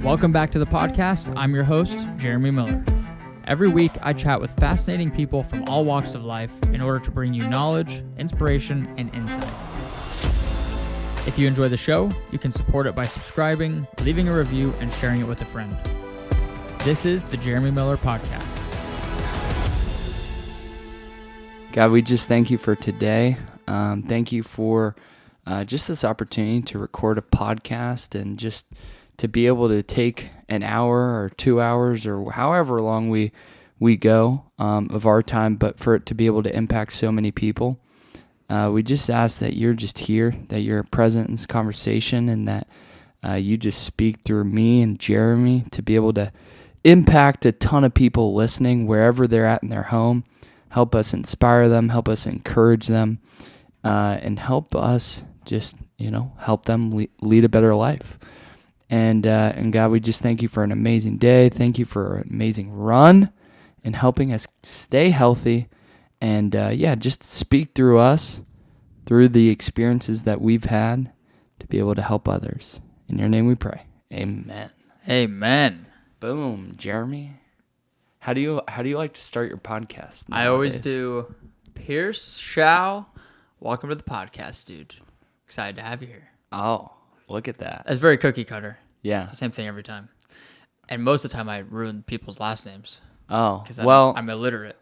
Welcome back to the podcast. I'm your host, Jeremy Miller. Every week, I chat with fascinating people from all walks of life in order to bring you knowledge, inspiration, and insight. If you enjoy the show, you can support it by subscribing, leaving a review, and sharing it with a friend. This is the Jeremy Miller Podcast. God, we just thank you for today. Thank you for just this opportunity to record a podcast and just to be able to take an hour or 2 hours or however long we go of our time, but for it to be able to impact so many people. We just ask that you're just here, that you're present in this conversation, and that you just speak through me and Jeremy to be able to impact a ton of people listening wherever they're at in their home. Help us inspire them, help us encourage them, and help us just, help them lead a better life. And God, we just thank you for an amazing day. Thank you for an amazing run and helping us stay healthy. And just speak through us, through the experiences that we've had to be able to help others. In your name we pray. Amen. Amen. Boom, Jeremy. How do you like to start your podcast nowadays? I always do. Pierce, Showe, welcome to the podcast, dude. Excited to have you here. Oh, look at that. That's very cookie cutter. Yeah. It's the same thing every time. And most of the time I ruin people's last names. Oh, Because well, I'm illiterate.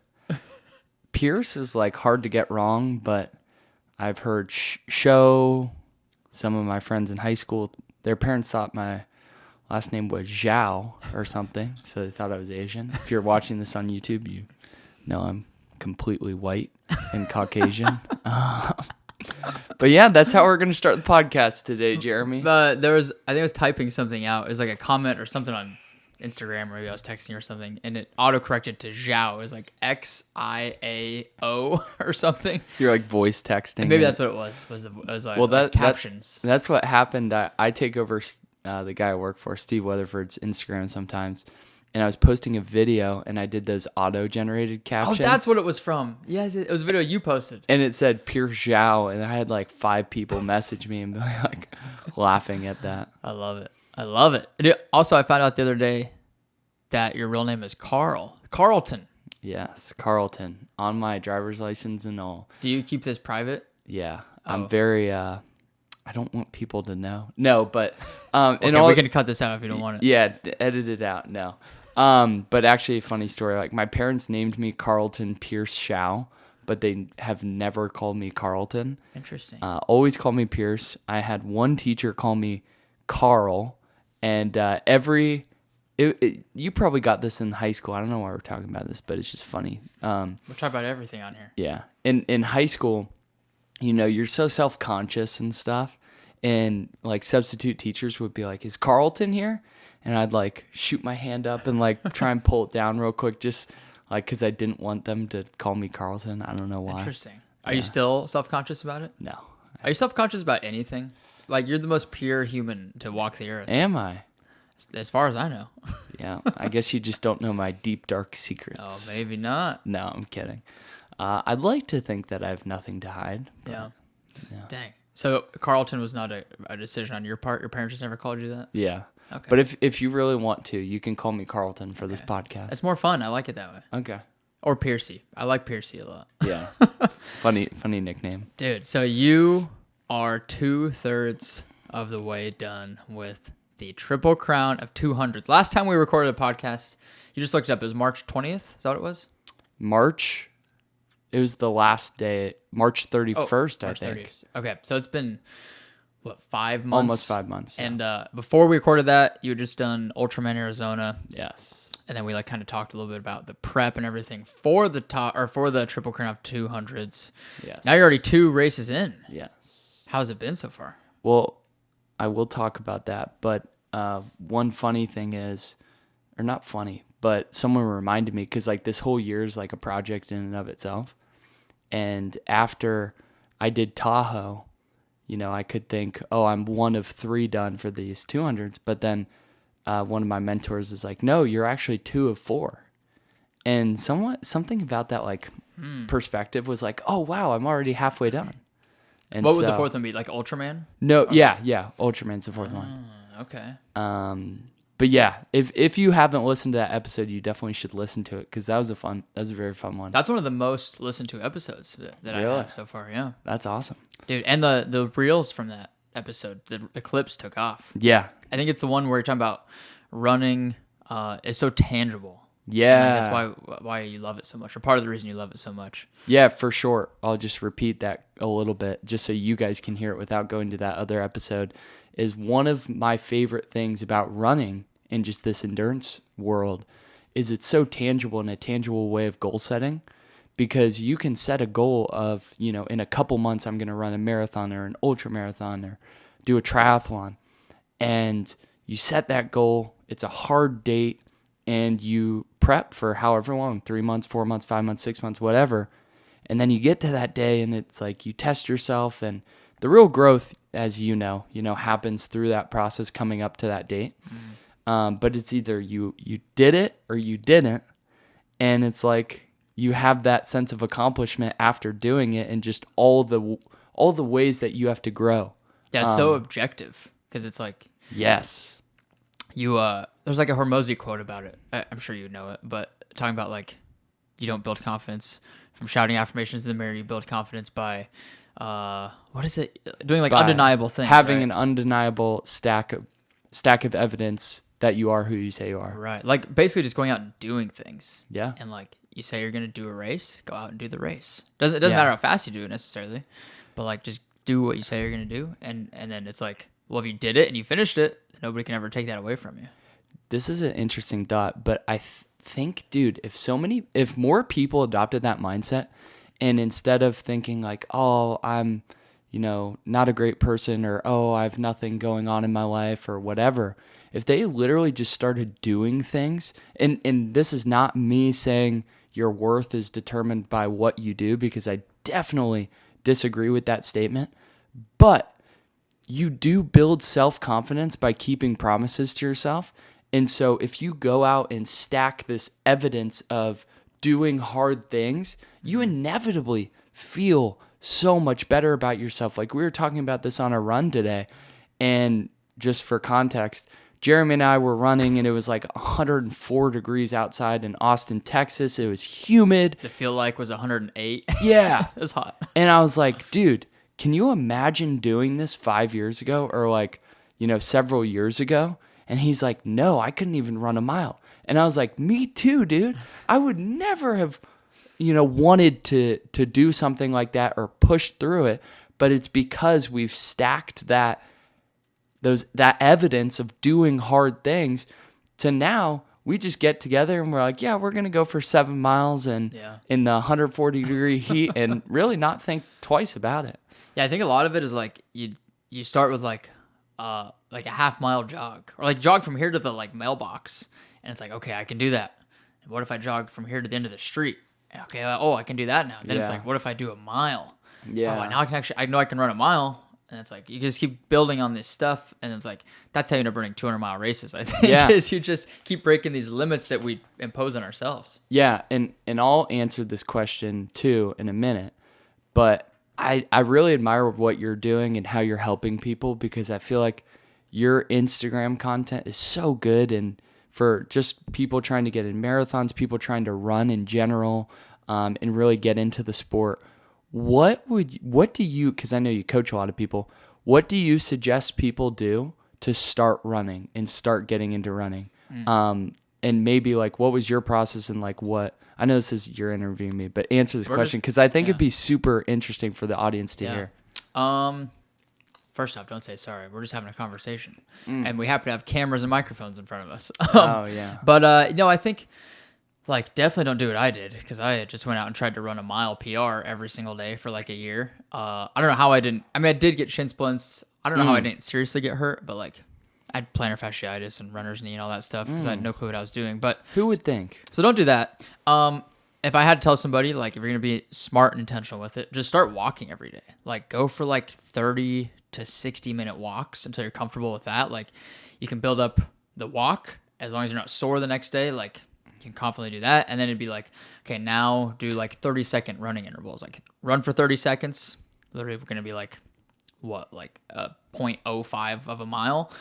Pierce is like hard to get wrong, but I've heard Showe. Some of my friends in high school, their parents thought my last name was Zhao or something, so they thought I was Asian. If you're watching this on YouTube, you know I'm completely white and Caucasian. But yeah, that's how we're going to start the podcast today, Jeremy. I think I was typing something out. It was like a comment or something on Instagram, or maybe I was texting or something, and it auto-corrected to Zhao. It was like Xiao or something. You're like voice texting. And maybe that's what it was. It was like captions. That's what happened. I take over the guy I work for, Steve Weatherford's Instagram sometimes, and I was posting a video, and I did those auto-generated captions. Oh, that's what it was from. Yeah, it was a video you posted. And it said Pierce Zhao, and I had like 5 people message me and be like laughing at that. I love it. Also, I found out the other day that your real name is Carlton. Yes, Carlton, on my driver's license and all. Do you keep this private? Yeah, I'm very, I don't want people to know. No, but, okay, we can cut this out if you don't want it. Yeah, edit it out, no. But actually, a funny story, like my parents named me Carlton Pierce Showe, but they have never called me Carlton. Interesting. Always called me Pierce. I had one teacher call me Carl, and you probably got this in high school. I don't know why we're talking about this, but it's just funny. We'll talk about everything on here. Yeah. In high school, you're so self-conscious and stuff, and like substitute teachers would be like, "Is Carlton here?" And I'd like shoot my hand up and like try and pull it down real quick, just like because I didn't want them to call me Carlton. I don't know why. Interesting. Are you still self-conscious about it? No. Are you self-conscious about anything? Like, you're the most pure human to walk the earth. Am I? As far as I know. Yeah. I guess you just don't know my deep, dark secrets. Oh, maybe not. No, I'm kidding. I'd like to think that I have nothing to hide. Yeah. Dang. So Carlton was not a decision on your part? Your parents just never called you that? Yeah. Okay. But if you really want to, you can call me Carlton for this podcast. It's more fun. I like it that way. Okay. Or Piercy. I like Piercy a lot. Yeah. Funny nickname. Dude, so you are 2/3 of the way done with the Triple Crown of 200s. Last time we recorded a podcast, you just looked it up. It was March 20th. Is that what it was? March. It was the last day. March 31st, I think. 30th. Okay, so it's been, 5 months? Almost 5 months. Yeah. And before we recorded that, you had just done Ultraman Arizona. Yes. And then we kind of talked a little bit about the prep and everything for the Triple Crown of 200s. Yes. Now you're already 2 races in. Yes. How's it been so far? Well, I will talk about that, but one funny thing is, or not funny, but someone reminded me, because like this whole year is like a project in and of itself. And after I did Tahoe, I could think, oh, I'm 1 of 3 done for these 200s. But then one of my mentors is like, no, you're actually 2 of 4. And something about that like perspective was like, oh, wow, I'm already halfway done. And what would the fourth one be? Like Ultraman? No, yeah. Ultraman's the fourth one. Okay. But yeah, if you haven't listened to that episode, you definitely should listen to it because that was a very fun one. That's one of the most listened to episodes that I have so far. Yeah, that's awesome, dude. And the reels from that episode, the clips took off. Yeah, I think it's the one where you're talking about running is so tangible. Yeah, that's why you love it so much, or part of the reason you love it so much. Yeah, for sure. I'll just repeat that a little bit just so you guys can hear it without going to that other episode. Is one of my favorite things about running in just this endurance world is it's so tangible and a tangible way of goal setting, because you can set a goal of, in a couple months I'm going to run a marathon or an ultra marathon or do a triathlon, and you set that goal. It's a hard date. And you prep for however long, 3 months, 4 months, 5 months, 6 months, whatever. And then you get to that day and it's like you test yourself, and the real growth, as happens through that process coming up to that date. Mm-hmm. But it's either you did it or you didn't. And it's like you have that sense of accomplishment after doing it, and just all the ways that you have to grow. Yeah, it's so objective, because it's like, yes. There's like a Hormozy quote about it. I'm sure you know it, but talking about like, you don't build confidence from shouting affirmations in the mirror. You build confidence by, what is it? Doing like undeniable things. Having an undeniable stack of evidence that you are who you say you are. Right. Like basically just going out and doing things. Yeah. And like you say you're going to do a race, go out and do the race. It doesn't matter how fast you do it necessarily, but like just do what you say you're going to do. And then it's like, well, if you did it and you finished it, nobody can ever take that away from you. This is an interesting thought, but I think, dude, if more people adopted that mindset, and instead of thinking like, oh, I'm, not a great person, or, oh, I have nothing going on in my life or whatever, if they literally just started doing things, and this is not me saying your worth is determined by what you do, because I definitely disagree with that statement, but you do build self-confidence by keeping promises to yourself. And so if you go out and stack this evidence of doing hard things, you inevitably feel so much better about yourself. Like we were talking about this on a run today. And just for context, Jeremy and I were running, and it was like 104 degrees outside in Austin, Texas. It was humid. The feel like was 108. Yeah. It was hot. And I was like, dude, can you imagine doing this 5 years ago, or like, several years ago? And he's like, no, I couldn't even run a mile. And I was like, me too, dude. I would never have, wanted to do something like that or push through it. But it's because we've stacked that evidence of doing hard things to now we just get together and we're like, yeah, we're going to go for 7 miles and in the 140 degree heat and really not think twice about it. Yeah, I think a lot of it is like you start with like a half-mile jog, or like jog from here to the like mailbox, and it's like, okay, I can do that. And what if I jog from here to the end of the street? Okay, I can do that now. Then it's like, what if I do a mile? Yeah. Now I know I can run a mile, and it's like you just keep building on this stuff, and it's like that's how you end up running 200-mile races. I think is you just keep breaking these limits that we impose on ourselves. Yeah, and I'll answer this question too in a minute, but I really admire what you're doing and how you're helping people, because I feel like your Instagram content is so good, and for just people trying to get in marathons, people trying to run in general, and really get into the sport. What do you, because I know you coach a lot of people, what do you suggest people do to start running and start getting into running? And maybe like, what was your process, and like what, I know this is, you're interviewing me, but answer this question, because I think it'd be super interesting for the audience to hear. First off, don't say sorry. We're just having a conversation. And we happen to have cameras and microphones in front of us. Oh, yeah. But, I think, like, definitely don't do what I did, because I just went out and tried to run a mile PR every single day for, like, a year. I don't know how I didn't. I mean, I did get shin splints. I don't know how I didn't seriously get hurt, but, like, I had plantar fasciitis and runner's knee and all that stuff because I had no clue what I was doing. But who would think? So don't do that. If I had to tell somebody, like, if you're going to be smart and intentional with it, just start walking every day. Like, go for, like, 30 to 60-minute walks until you're comfortable with that. Like, you can build up the walk as long as you're not sore the next day. Like, you can confidently do that. And then it'd be like, okay, now do, like, 30-second running intervals. Like, run for 30 seconds. Literally, we're going to be, like, what, like, 0.05 of a mile.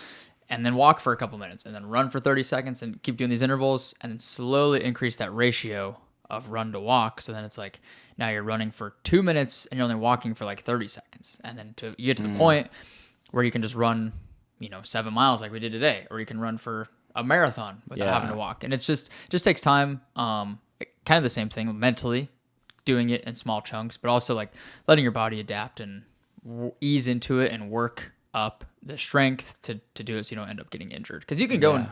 and then walk for a couple minutes, and then run for 30 seconds, and keep doing these intervals, and then slowly increase that ratio of run to walk. So then it's like now you're running for 2 minutes and you're only walking for like 30 seconds. And then you get to the point where you can just run, 7 miles like we did today, or you can run for a marathon without having to walk. And it just takes time. Kind of the same thing mentally, doing it in small chunks, but also like letting your body adapt and ease into it and work up the strength to do it so you don't end up getting injured. Because you can go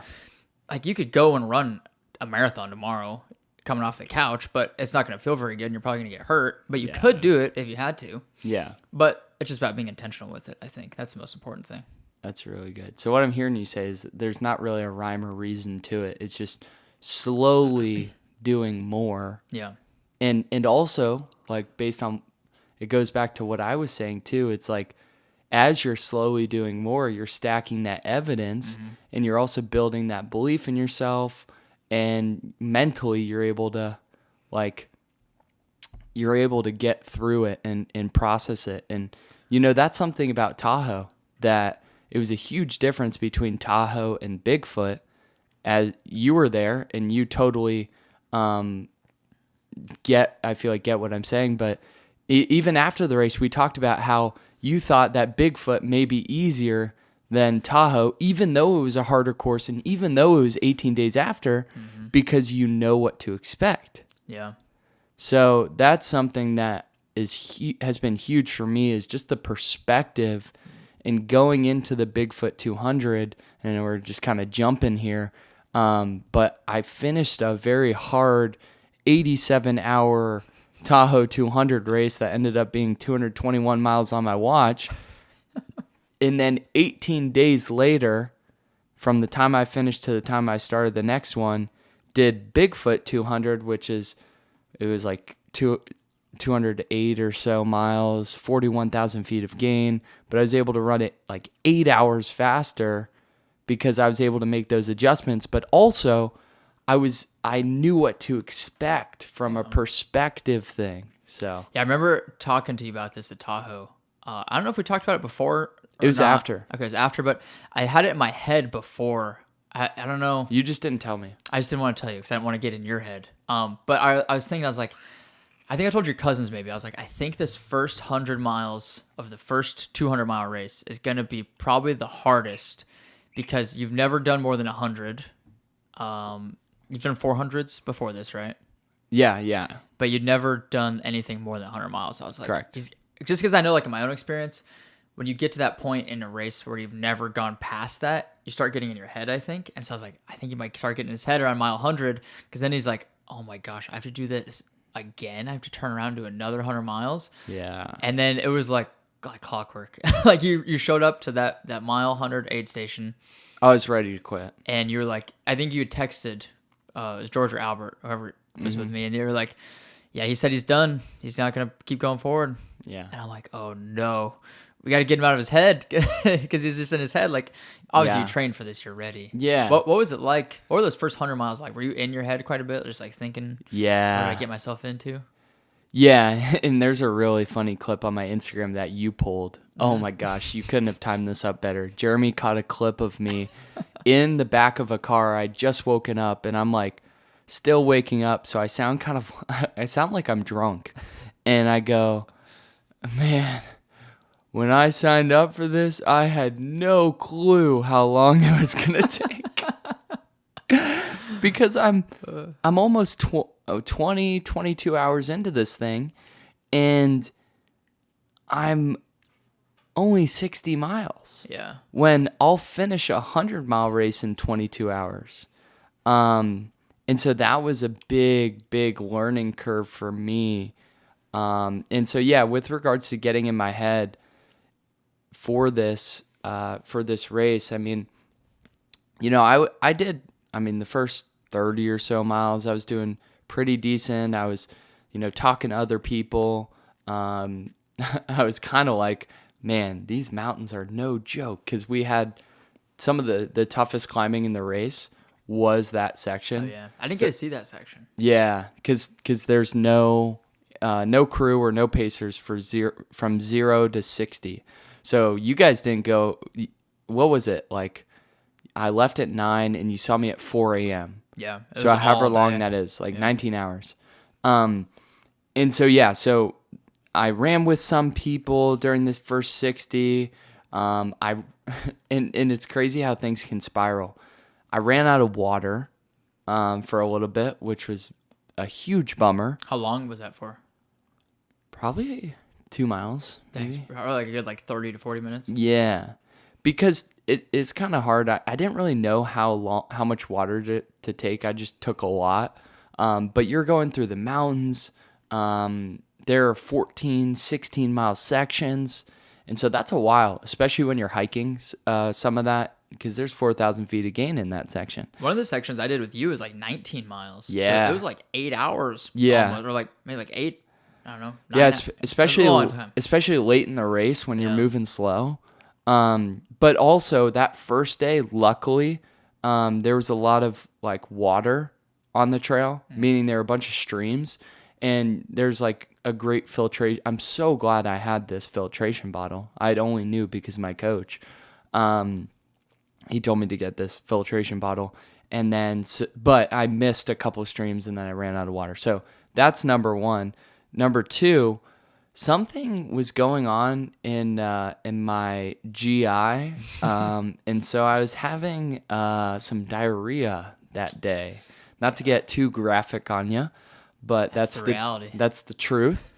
you could go and run a marathon tomorrow coming off the couch, but it's not going to feel very good and you're probably going to get hurt. But you could do it if you had to. Yeah. But it's just about being intentional with it, I think. That's the most important thing. That's really good. So what I'm hearing you say is that there's not really a rhyme or reason to it. It's just slowly doing more. Yeah. And also, like, based on, it goes back to what I was saying too. It's like, as you're slowly doing more, you're stacking that evidence and you're also building that belief in yourself. And mentally, you're able to get through it and process it. And, that's something about Tahoe, that it was a huge difference between Tahoe and Bigfoot, as you were there and you totally get what I'm saying. But even after the race, we talked about how you thought that Bigfoot may be easier than Tahoe, even though it was a harder course and even though it was 18 days after, because you know what to expect. Yeah. So that's something that has been huge for me, is just the perspective and going into the Bigfoot 200, and we're just kind of jumping here. But I finished a very hard 87-hour Tahoe 200 race that ended up being 221 miles on my watch. And then 18 days later, from the time I finished to the time I started the next one, did Bigfoot 200, it was like 208 or so miles, 41,000 feet of gain. But I was able to run it like 8 hours faster because I was able to make those adjustments. But also, I knew what to expect from a perspective thing. So yeah, I remember talking to you about this at Tahoe. I don't know if we talked about it before. It was after. Okay, it was after, but I had it in my head before. I don't know. You just didn't tell me. I just didn't want to tell you because I didn't want to get in your head. But I was thinking, I was like, I think I told your cousins maybe. I was like, I think this first 100 miles of the first 200-mile race is going to be probably the hardest because you've never done more than 100. You've done 400s before this, right? Yeah. But you'd never done anything more than 100 miles. So I was like, correct. Just because I know, like in my own experience, when you get to that point in a race where you've never gone past that, you start getting in your head, I think. And so I was like, I think he might start getting in his head around mile 100, because then he's like, oh my gosh, I have to do this again. I have to turn around to another 100 miles. Yeah. And then it was like clockwork. Like you showed up to that mile 100 aid station. I was ready to quit. And you were like, I think you had texted, it was George or Albert, whoever was with me, and they were like, yeah, he said he's done. He's not going to keep going forward. Yeah. And I'm like, oh no. We got to get him out of his head, because he's just in his head. Like, obviously, you trained for this. You're ready. Yeah. What was it like? What were those first 100 miles like? Were you in your head quite a bit, just like thinking, what did I get myself into? Yeah. And there's a really funny clip on my Instagram that you pulled. Oh my gosh. You couldn't have timed this up better. Jeremy caught a clip of me in the back of a car. I'd just woken up, and I'm like still waking up. So I sound like I'm drunk. And I go, man, when I signed up for this, I had no clue how long it was going to take. Because I'm almost 22 hours into this thing, and I'm only 60 miles. Yeah. When I'll finish a 100-mile race in 22 hours. And so that was a big learning curve for me. And so, yeah, with regards to getting in my head for this race, I mean, I did the first 30 or so miles, I was doing pretty decent. I was, talking to other people. I was kind of like, man, these mountains are no joke, because we had some of the toughest climbing in the race was that section. Oh, yeah. I didn't get to see that section. Yeah, because there's no crew or no pacers from 0 to 60. So you guys didn't go, what was it, like I left at 9 and you saw me at 4 a.m. Yeah. So however long that is, like 19 hours. And so, yeah, so I ran with some people during the first 60. And it's crazy how things can spiral. I ran out of water for a little bit, which was a huge bummer. How long was that for? Probably 2 miles. Thanks. Or like a good 30 to 40 minutes? Yeah. Because it's kind of hard. I didn't really know how much water to take. I just took a lot. But you're going through the mountains. There are 14, 16-mile sections. And so that's a while, especially when you're hiking some of that, because there's 4,000 feet of gain in that section. One of the sections I did with you was 19 miles. Yeah. So it was 8 hours. Yeah. Almost, or maybe 8. I don't know. Yeah, especially late in the race when you're moving slow. But also that first day, luckily, there was a lot of water on the trail, meaning there were a bunch of streams, and there's a great filtration. I'm so glad I had this filtration bottle. I only knew because of my coach. He told me to get this filtration bottle, and then but I missed a couple of streams and then I ran out of water. So that's number one. Number two, something was going on in my GI, and so I was having some diarrhea that day. Not to get too graphic on you, but that's the reality. That's the truth.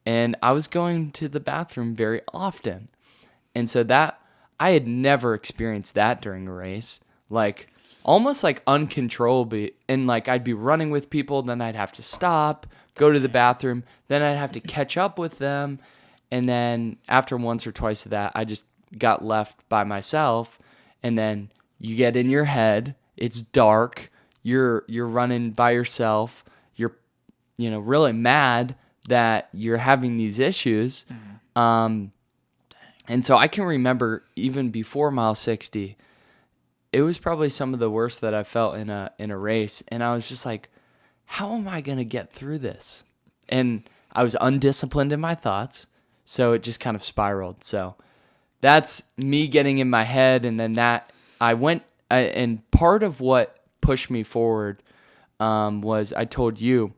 And I was going to the bathroom very often, and so that I had never experienced that during a race, almost uncontrollably. And I'd be running with people, then I'd have to stop, go to the bathroom, then I'd have to catch up with them. And then after once or twice of that, I just got left by myself. And then you get in your head, it's dark, you're running by yourself, you're really mad that you're having these issues. And so I can remember even before mile 60, it was probably some of the worst that I felt in a race. And I was just like, how am I going to get through this? And I was undisciplined in my thoughts, so it just kind of spiraled. So that's me getting in my head, and then that I went, and part of what pushed me forward was I told you,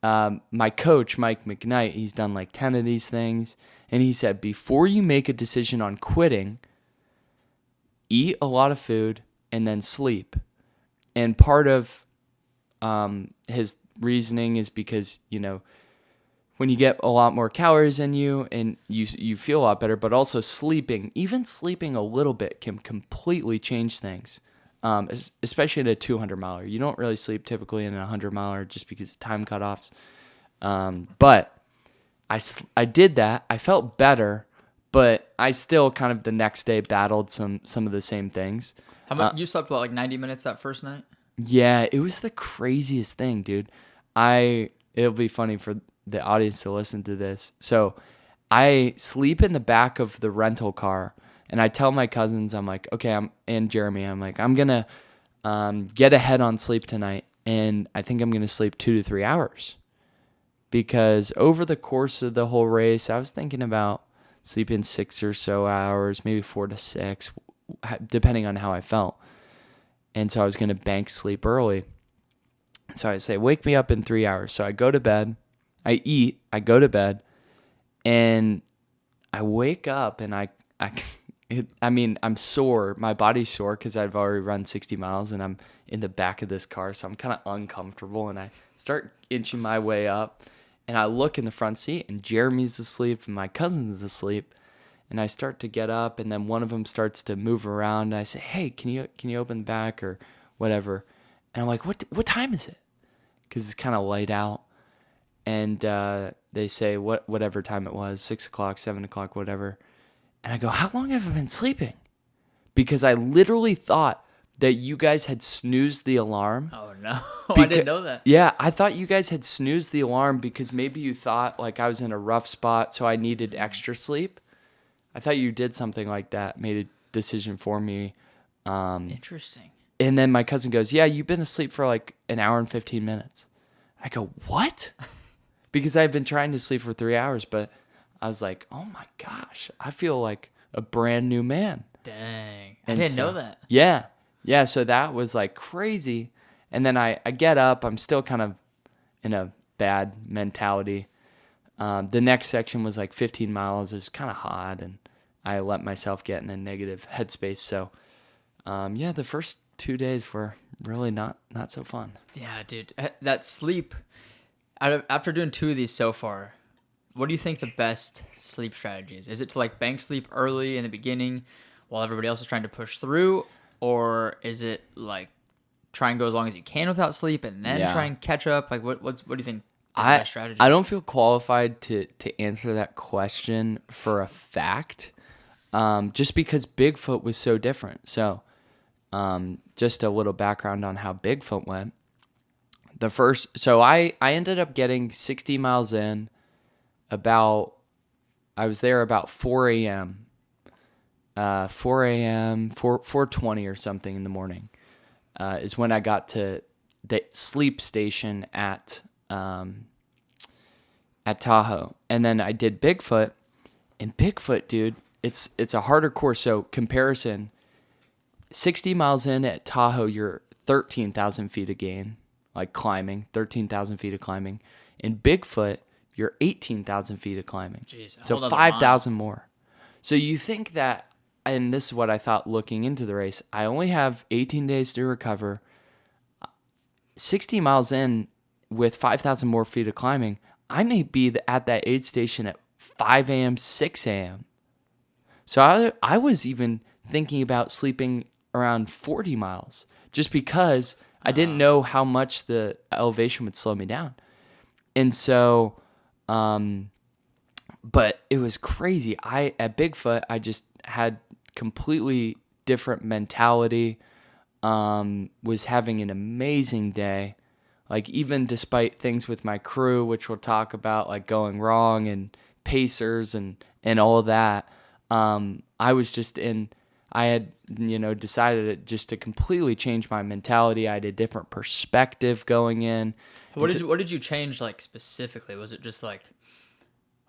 my coach, Mike McKnight, he's done 10 of these things, and he said, before you make a decision on quitting, eat a lot of food and then sleep. And part of his reasoning is because, when you get a lot more calories in you and you feel a lot better, but also even sleeping a little bit can completely change things, especially in a 200-miler. You don't really sleep typically in a 100-miler just because of time cutoffs. But I did that. I felt better, but I still kind of the next day battled some of the same things. How much you slept? 90 minutes that first night? Yeah, it was the craziest thing, dude. It'll be funny for the audience to listen to this. So I sleep in the back of the rental car, and I tell my cousins, I'm like, okay, and Jeremy, I'm like, I'm gonna get ahead on sleep tonight, and I think I'm gonna sleep 2 to 3 hours, because over the course of the whole race, I was thinking about sleeping 6 or so hours, maybe 4 to 6, depending on how I felt. And so I was going to bank sleep early. So I say, wake me up in 3 hours. So I go to bed, I eat, I go to bed, and I wake up and I'm sore. My body's sore because I've already run 60 miles and I'm in the back of this car. So I'm kind of uncomfortable, and I start inching my way up, and I look in the front seat, and Jeremy's asleep and my cousin's asleep. And I start to get up, and then one of them starts to move around, and I say, hey, can you open the back or whatever? And I'm like, what time is it? Because it's kind of light out. And they say whatever time it was, 6 o'clock, 7 o'clock, whatever. And I go, how long have I been sleeping? Because I literally thought that you guys had snoozed the alarm. Oh, no. I didn't know that. Yeah, I thought you guys had snoozed the alarm because maybe you thought I was in a rough spot, so I needed extra sleep. I thought you did something like that, made a decision for me. Interesting. And then my cousin goes, yeah, you've been asleep for an hour and 15 minutes. I go, what? Because I've been trying to sleep for 3 hours, but I was like, oh my gosh, I feel like a brand new man. Dang. And I didn't know that. Yeah. Yeah, so that was like crazy. And then I get up. I'm still kind of in a bad mentality. The next section was like 15 miles. It was kind of hot, and I let myself get in a negative headspace. So, yeah, the first 2 days were really not so fun. Yeah, dude. That sleep, after doing 2 of these so far, what do you think the best sleep strategy is? Is it to like bank sleep early in the beginning while everybody else is trying to push through? Or is it like try and go as long as you can without sleep and then try and catch up? Like what do you think is the best strategy? I don't feel qualified to answer that question for a fact, just because Bigfoot was so different. So just a little background on how Bigfoot went. So I ended up getting 60 miles in I was there about 4 a.m. 4 a.m., 4:20 or something in the morning is when I got to the sleep station at Tahoe. And then I did Bigfoot. And Bigfoot, dude, it's a harder course. So comparison, 60 miles in at Tahoe, you're 13,000 feet of gain, like climbing, 13,000 feet of climbing. In Bigfoot, you're 18,000 feet of climbing. Jeez, so 5,000 more. So you think that, and this is what I thought looking into the race, I only have 18 days to recover. 60 miles in with 5,000 more feet of climbing, I may be at that aid station at 5 a.m., 6 a.m. So I was even thinking about sleeping around 40 miles just because I didn't know how much the elevation would slow me down. And so, but it was crazy. At Bigfoot, I just had completely different mentality, was having an amazing day. Like even despite things with my crew, which we'll talk about, like going wrong and pacers and all of that, I was just I had, decided just to completely change my mentality. I had a different perspective going in. What did you change like specifically? Was it just like,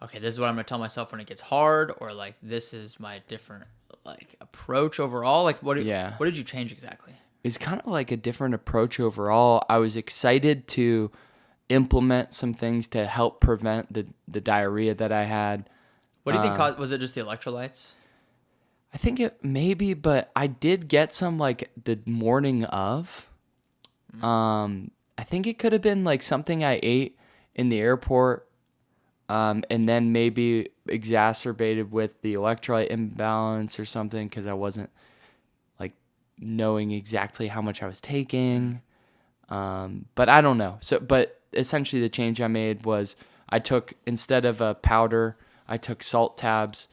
okay, this is what I'm going to tell myself when it gets hard, or like this is my different like approach overall? Like what did you change exactly? It's kind of like a different approach overall. I was excited to implement some things to help prevent the diarrhea that I had. What do you think was it just the electrolytes? I think it maybe, but I did get some like the morning of. I think it could have been like something I ate in the airport, and then maybe exacerbated with the electrolyte imbalance or something because I wasn't like knowing exactly how much I was taking. But I don't know. But essentially the change I made was I took, instead of a powder, I took salt tabs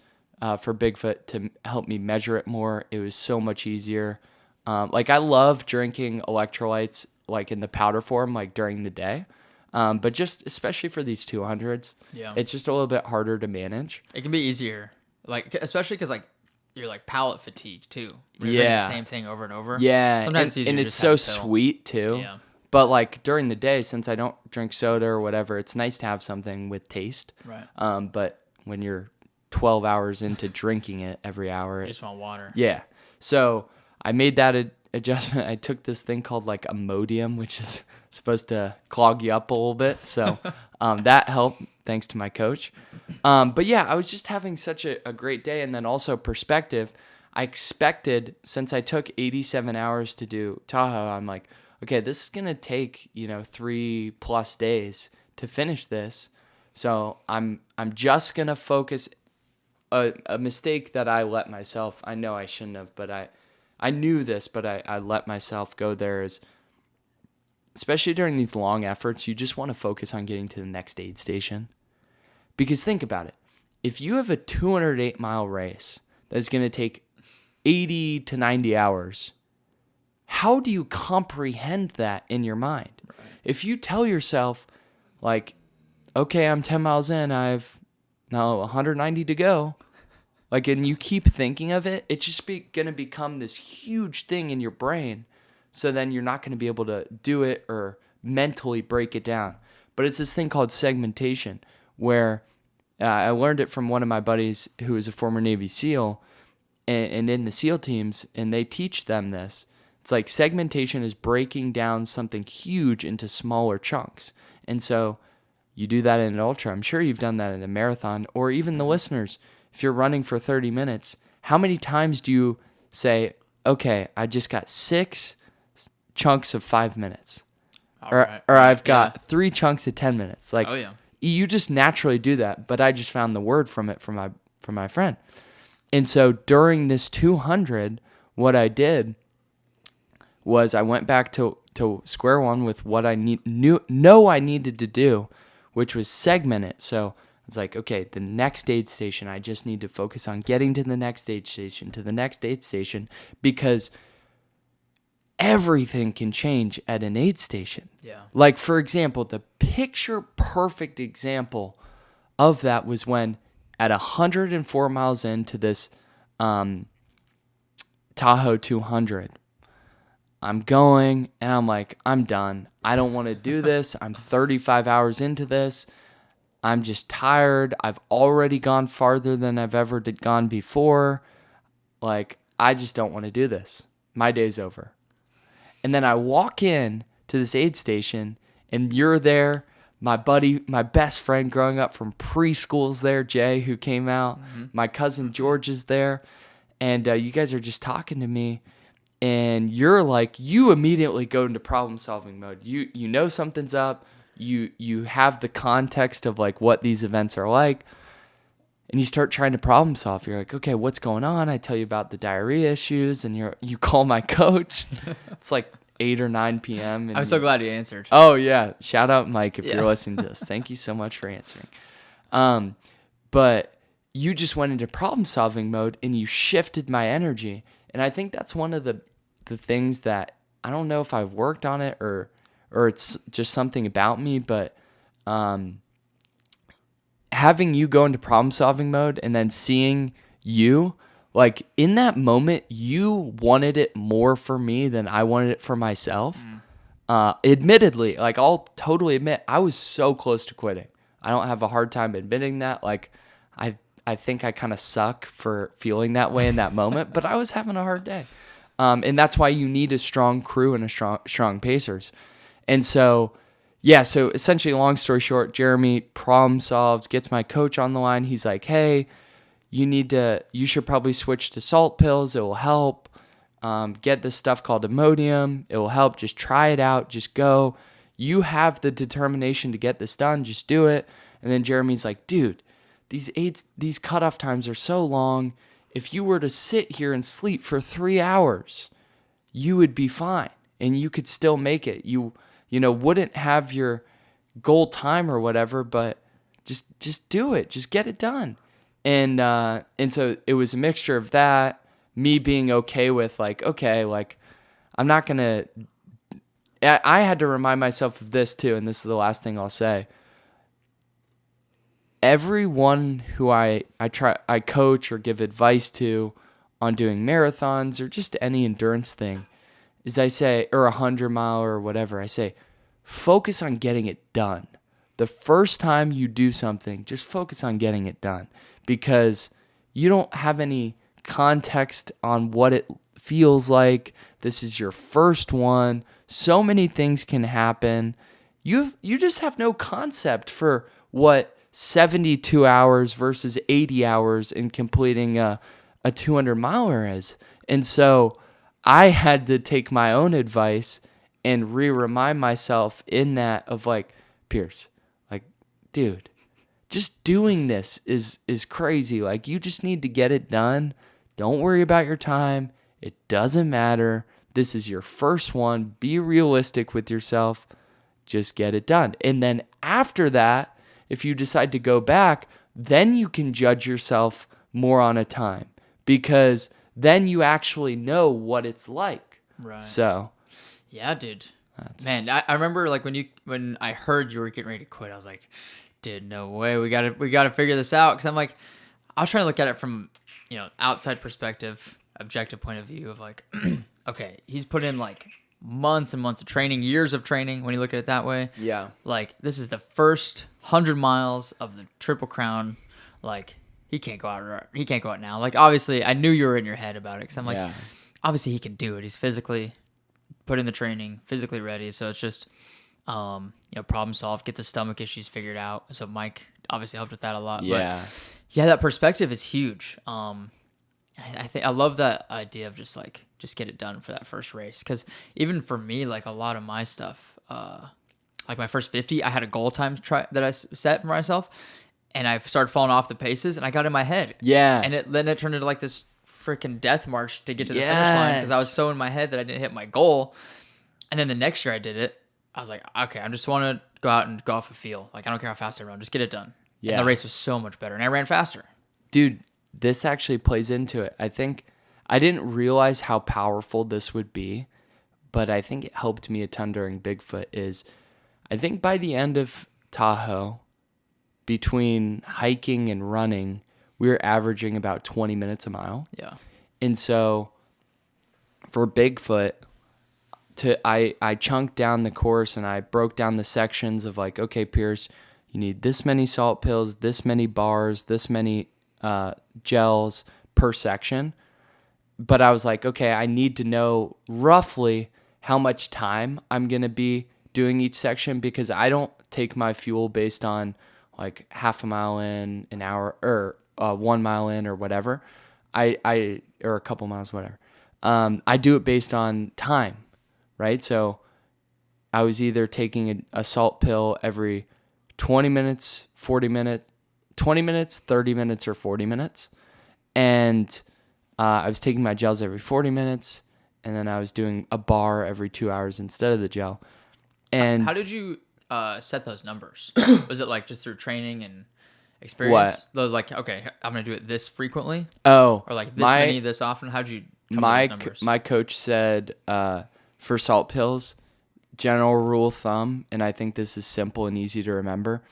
for Bigfoot to help me measure it more. It was so much easier. Like I love drinking electrolytes like in the powder form, like during the day. But just especially for these 200s, it's just a little bit harder to manage. It can be easier, like especially because like you're like palate fatigue too. You're drinking the same thing over and over. Yeah, sometimes it's easier and to it's just so have a pill. sweet too. Yeah. But like during the day, since I don't drink soda or whatever, it's nice to have something with taste. Right. But when you're 12 hours into drinking it every hour, You just want water. Yeah. So I made that adjustment. I took this thing called like Imodium, which is supposed to clog you up a little bit. So that helped, thanks to my coach. But yeah, I was just having such a great day. And then also perspective. I expected, since I took 87 hours to do Tahoe, I'm like, okay, this is going to take, 3+ days to finish this. So I'm just going to focus. A mistake that I let myself, I know I shouldn't have, but I knew this, but I let myself go there, is especially during these long efforts, you just want to focus on getting to the next aid station. Because think about it. If you have a 208-mile race that's going to take 80 to 90 hours, how do you comprehend that in your mind? Right. If you tell yourself, like, okay, I'm 10 miles in, I've now 190 to go, like, and you keep thinking of it, it's just going to become this huge thing in your brain. So then you're not going to be able to do it or mentally break it down. But it's this thing called segmentation, where I learned it from one of my buddies who is a former Navy SEAL, and in the SEAL teams, and they teach them this. It's like segmentation is breaking down something huge into smaller chunks. And so you do that in an ultra. I'm sure you've done that in a marathon, or even the listeners. If you're running for 30 minutes, how many times do you say, okay, I just got 6 chunks of 5 minutes? Or I've got 3 chunks of 10 minutes. Like, you just naturally do that. But I just found the word from it from my friend. And so during this 200, what I did was I went back to square one with what I know I needed to do, which was segment it. So I was like, okay, the next aid station, I just need to focus on getting to the next aid station, because everything can change at an aid station. Yeah. Like, for example, the picture perfect example of that was when at 104 miles into this Tahoe 200, I'm going and I'm like, I'm done. I don't want to do this. I'm 35 hours into this. I'm just tired. I've already gone farther than I've ever gone before. Like, I just don't want to do this. My day's over. And then I walk in to this aid station, and you're there. My buddy, my best friend growing up from preschools there, Jay, who came out. Mm-hmm. My cousin George is there. And you guys are just talking to me. And you're like, you immediately go into problem-solving mode. You know something's up. You have the context of like what these events are like. And you start trying to problem solve. You're like, okay, what's going on? I tell you about the diarrhea issues, and you call my coach. It's like 8 or 9 p.m. I'm so glad you answered. Oh, yeah. Shout out, Mike, if you're listening to this. Thank you so much for answering. But you just went into problem-solving mode, and you shifted my energy. And I think that's one of the things that, I don't know if I've worked on it or it's just something about me, but having you go into problem-solving mode and then seeing you, like, in that moment, you wanted it more for me than I wanted it for myself. Admittedly, like, I'll totally admit, I was so close to quitting. I don't have a hard time admitting that. Like, I think I kind of suck for feeling that way in that moment, but I was having a hard day. And that's why you need a strong crew and a strong pacers. And so, yeah, so essentially, long story short, Jeremy problem solves, gets my coach on the line. He's like, hey, you should probably switch to salt pills. It will help. Get this stuff called Imodium. It will help. Just try it out. Just go. You have the determination to get this done. Just do it. And then Jeremy's like, dude, these cutoff times are so long. If you were to sit here and sleep for 3 hours, you would be fine and you could still make it. You wouldn't have your goal time or whatever, but just do it. Just get it done. And so it was a mixture of that, me being okay with like, okay, like I'm not going to, I had to remind myself of this too. And this is the last thing I'll say. Everyone who I coach or give advice to on doing marathons or just any endurance thing is I say, or 100-mile or whatever, I say, focus on getting it done. The first time you do something, just focus on getting it done because you don't have any context on what it feels like. This is your first one. So many things can happen. You just have no concept for what 72 hours versus 80 hours in completing a 200-miler is. And so I had to take my own advice and remind myself in that of like, Pierce, like, dude, just doing this is crazy. Like, you just need to get it done. Don't worry about your time. It doesn't matter. This is your first one. Be realistic with yourself. Just get it done. And then after that, if you decide to go back, then you can judge yourself more on a time because then you actually know what it's like. Right. So, yeah, dude. Man, I remember like when I heard you were getting ready to quit, I was like, dude, no way. We gotta figure this out. Because I'm like, I was trying to look at it from outside perspective, objective point of view of like, okay, he's put in like months and months of training, years of training when you look at it that way. Yeah. Like, this is the first 100 miles of the Triple Crown. Like, he can't go out now. Like, obviously, I knew you were in your head about it because I'm like, obviously he can do it. He's physically put in the training, physically ready. So it's just, problem solve, get the stomach issues figured out. So Mike obviously helped with that a lot. Yeah. But yeah, that perspective is huge. I love that idea of just get it done for that first race. Because even for me, like a lot of my stuff, like my first 50, I had a goal time that I set for myself, and I started falling off the paces, and I got in my head. Yeah. And then it turned into like this freaking death march to get to the finish line because I was so in my head that I didn't hit my goal. And then the next year I did it. I was like, okay, I just want to go out and go off a feel. Like, I don't care how fast I run, just get it done. Yeah. And the race was so much better, and I ran faster. Dude, this actually plays into it. I think I didn't realize how powerful this would be, but I think it helped me a ton during Bigfoot. I think by the end of Tahoe, between hiking and running, we were averaging about 20 minutes a mile. Yeah. And so for Bigfoot, I chunked down the course and I broke down the sections of like, okay, Pierce, you need this many salt pills, this many bars, this many gels per section. But I was like, okay, I need to know roughly how much time I'm going to be doing each section, because I don't take my fuel based on like half a mile in, an hour, or 1 mile in, or whatever. I or a couple miles, whatever. I do it based on time, right? So I was either taking a salt pill every 20 minutes, 40 minutes, 20 minutes, 30 minutes, or 40 minutes. And I was taking my gels every 40 minutes, and then I was doing a bar every 2 hours instead of the gel. And how did you set those numbers? Was it like just through training and experience? What? Those like, okay, I'm going to do it this frequently? Oh. Or like this many, this often? How'd you come up with those numbers? My coach said for salt pills, general rule of thumb, and I think this is simple and easy to remember,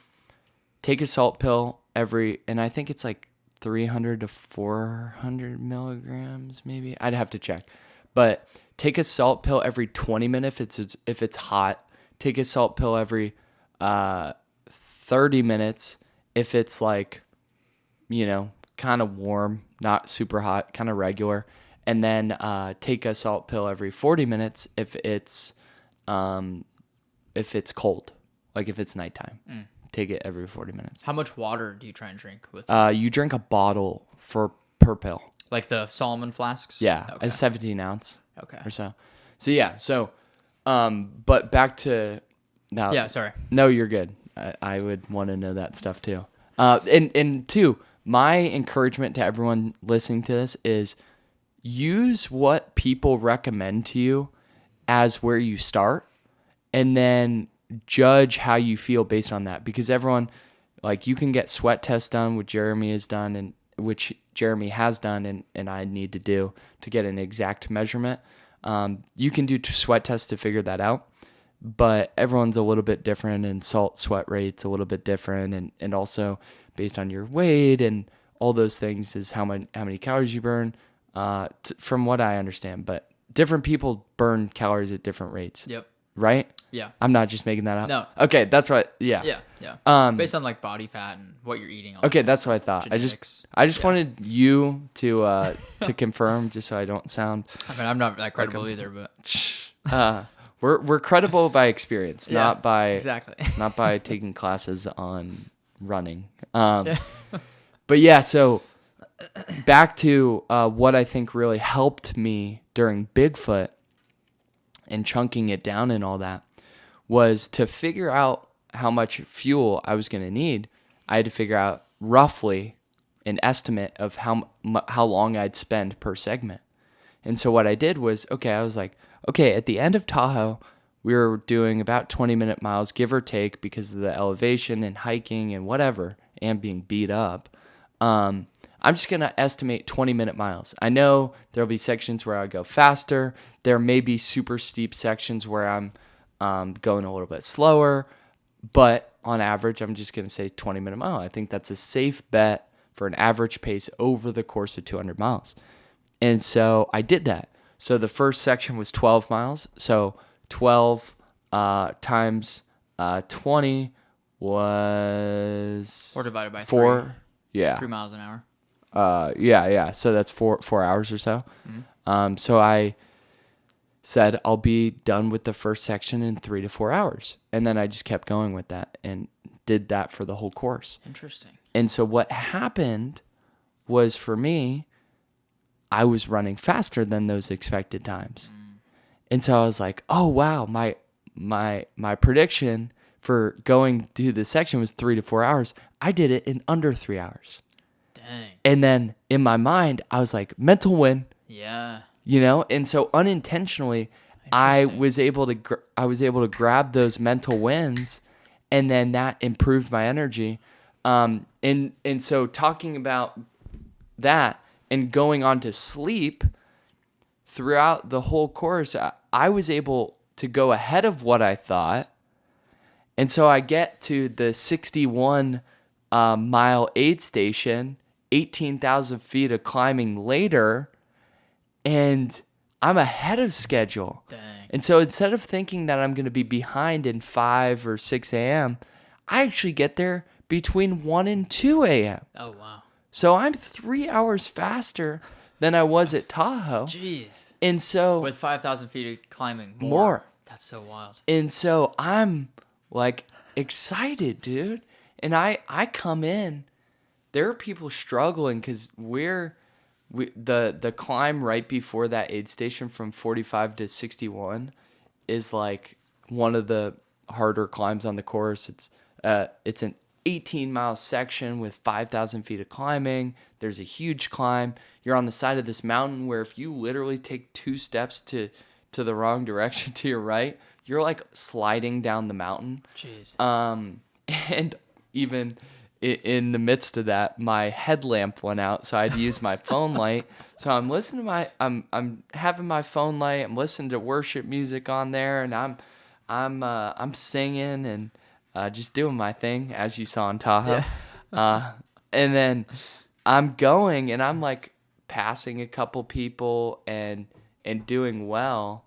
take a salt pill and I think it's like 300 to 400 milligrams, maybe. I'd have to check. But take a salt pill every 20 minutes if it's hot. Take a salt pill every 30 minutes if it's like, kind of warm, not super hot, kind of regular. And then take a salt pill every 40 minutes if it's cold, like if it's nighttime. Take it every 40 minutes. How much water do you try and drink with? You drink a bottle per pill. Like the Solomon flasks? Yeah, okay. A 17 ounce. Okay. Or so. So yeah, but back to now. Yeah, sorry. No, you're good. I would want to know that stuff too. And two, my encouragement to everyone listening to this is use what people recommend to you as where you start, and then judge how you feel based on that. Because everyone, like, you can get sweat tests done, which Jeremy has done, and which Jeremy has done, and I need to do to get an exact measurement. You can do sweat tests to figure that out, but everyone's a little bit different, and salt sweat rate's a little bit different, and also based on your weight and all those things is how many calories you burn, from what I understand. But different people burn calories at different rates. Yep. Right? Yeah. I'm not just making that up. No. Okay, that's what. Yeah. Yeah. Based on like body fat and what you're eating. Okay, that's what I thought. Genetics. I just wanted you to confirm, just so I don't sound. I mean, I'm not that credible either, but we're credible by experience, not by exactly. not by taking classes on running. But yeah, so back to what I think really helped me during Bigfoot and chunking it down and all that was to figure out how much fuel I was going to need. I had to figure out roughly an estimate of how long I'd spend per segment. And so what I did was, I was like, at the end of Tahoe, we were doing about 20-minute miles, give or take, because of the elevation and hiking and whatever, and being beat up. I'm just going to estimate 20-minute miles. I know there'll be sections where I go faster. There may be super steep sections where I'm going a little bit slower. But on average, I'm just going to say 20-minute mile. I think that's a safe bet for an average pace over the course of 200 miles. And so I did that. So the first section was 12 miles. So 12 times 20 was... Or divided by 4. 3. Yeah. 3 miles an hour. Yeah. So that's 4 hours or so. Mm-hmm. So I said I'll be done with the first section in 3 to 4 hours. And then I just kept going with that and did that for the whole course. Interesting. And so what happened was, for me, I was running faster than those expected times. And so I was like, oh, wow, my prediction for going to the section was 3 to 4 hours. I did it in under 3 hours. Dang. And then in my mind, I was like, mental win. Yeah. You know, and so unintentionally, I was able to grab those mental wins, and then that improved my energy. And so talking about that and going on to sleep throughout the whole course, I was able to go ahead of what I thought. And so I get to the 61 mile aid station, 18,000 feet of climbing later, and I'm ahead of schedule. Dang. And so instead of thinking that I'm going to be behind in 5 or 6 a.m., I actually get there between 1 and 2 a.m. Oh, wow. So I'm 3 hours faster than I was at Tahoe. Jeez. And so... with 5,000 feet of climbing. More. That's so wild. And so I'm like excited, dude. And I come in. There are people struggling because the climb right before that aid station from 45 to 61 is like one of the harder climbs on the course. It's an 18-mile section with 5,000 feet of climbing. There's a huge climb. You're on the side of this mountain where if you literally take 2 steps to the wrong direction to your right, you're like sliding down the mountain. Jeez. And even in the midst of that, my headlamp went out, so I had to use my phone light. So I'm listening to I'm having my phone light. I'm listening to worship music on there, and I'm singing and just doing my thing, as you saw in Tahoe. Yeah. And then I'm going, and I'm like passing a couple people and doing well.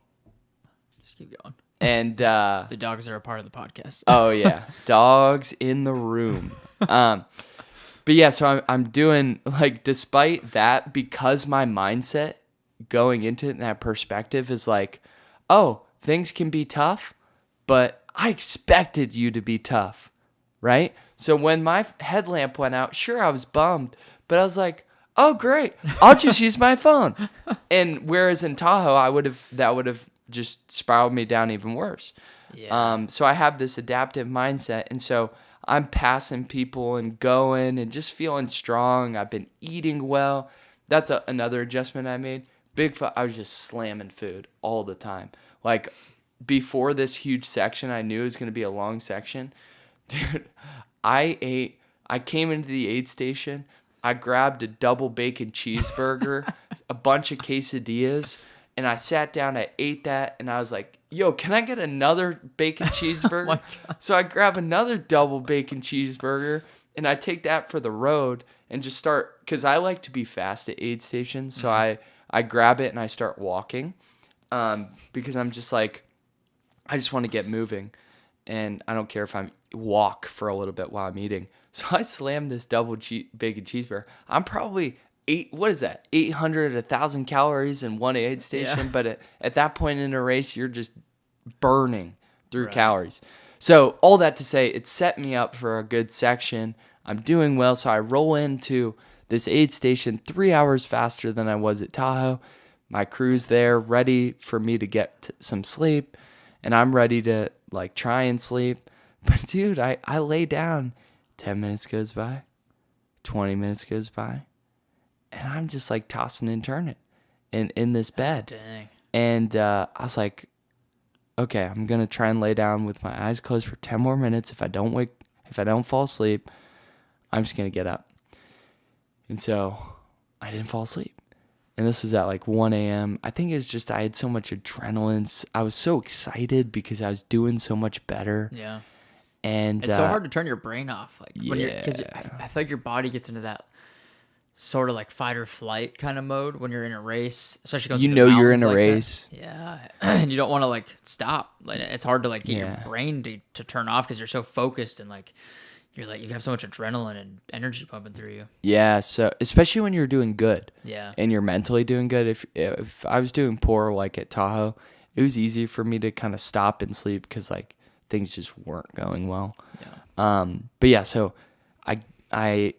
Just keep going. And the dogs are a part of the podcast. Oh yeah, dogs in the room. But yeah, so I'm doing, like, despite that, because my mindset going into it in that perspective is like, oh, things can be tough, but I expected you to be tough, right? So when my headlamp went out, sure, I was bummed, but I was like, oh great, I'll just use my phone. And whereas in Tahoe, that would have just spiraled me down even worse. Yeah. So I have this adaptive mindset, and so I'm passing people and going and just feeling strong. I've been eating well. That's another adjustment I made. Bigfoot, I was just slamming food all the time. Like, before this huge section, I knew it was going to be a long section. Dude, I came into the aid station. I grabbed a double bacon cheeseburger, a bunch of quesadillas, and I sat down, I ate that, and I was like, yo, can I get another bacon cheeseburger? So I grab another double bacon cheeseburger, and I take that for the road and just start, because I like to be fast at aid stations, so I grab it and I start walking, because I'm just like, I just want to get moving, and I don't care if I walk for a little bit while I'm eating. So I slammed this double bacon cheeseburger. I'm probably 800, 1,000 calories in one aid station. Yeah. But at that point in a race, you're just burning through calories. So all that to say, it set me up for a good section. I'm doing well. So I roll into this aid station 3 hours faster than I was at Tahoe. My crew's there ready for me to get some sleep. And I'm ready to like try and sleep. But dude, I lay down. 10 minutes goes by. 20 minutes goes by. And I'm just like tossing and turning in this bed. Dang. And I was like, okay, I'm going to try and lay down with my eyes closed for 10 more minutes. If I don't fall asleep, I'm just going to get up. And so I didn't fall asleep. And this was at like 1 a.m. I think it was just I had so much adrenaline. I was so excited because I was doing so much better. Yeah. And it's so hard to turn your brain off. Like, when because I feel like your body gets into that sort of like fight or flight kind of mode when you're in a race, especially going you're in a race. That. Yeah. And you don't want to like stop. Like, it's hard to like get your brain to turn off because you're so focused and like you're like, you have so much adrenaline and energy pumping through you. Yeah. So especially when you're doing good. Yeah. And you're mentally doing good. If I was doing poor, like at Tahoe, it was easy for me to kind of stop and sleep because like things just weren't going well. Yeah. But yeah, so we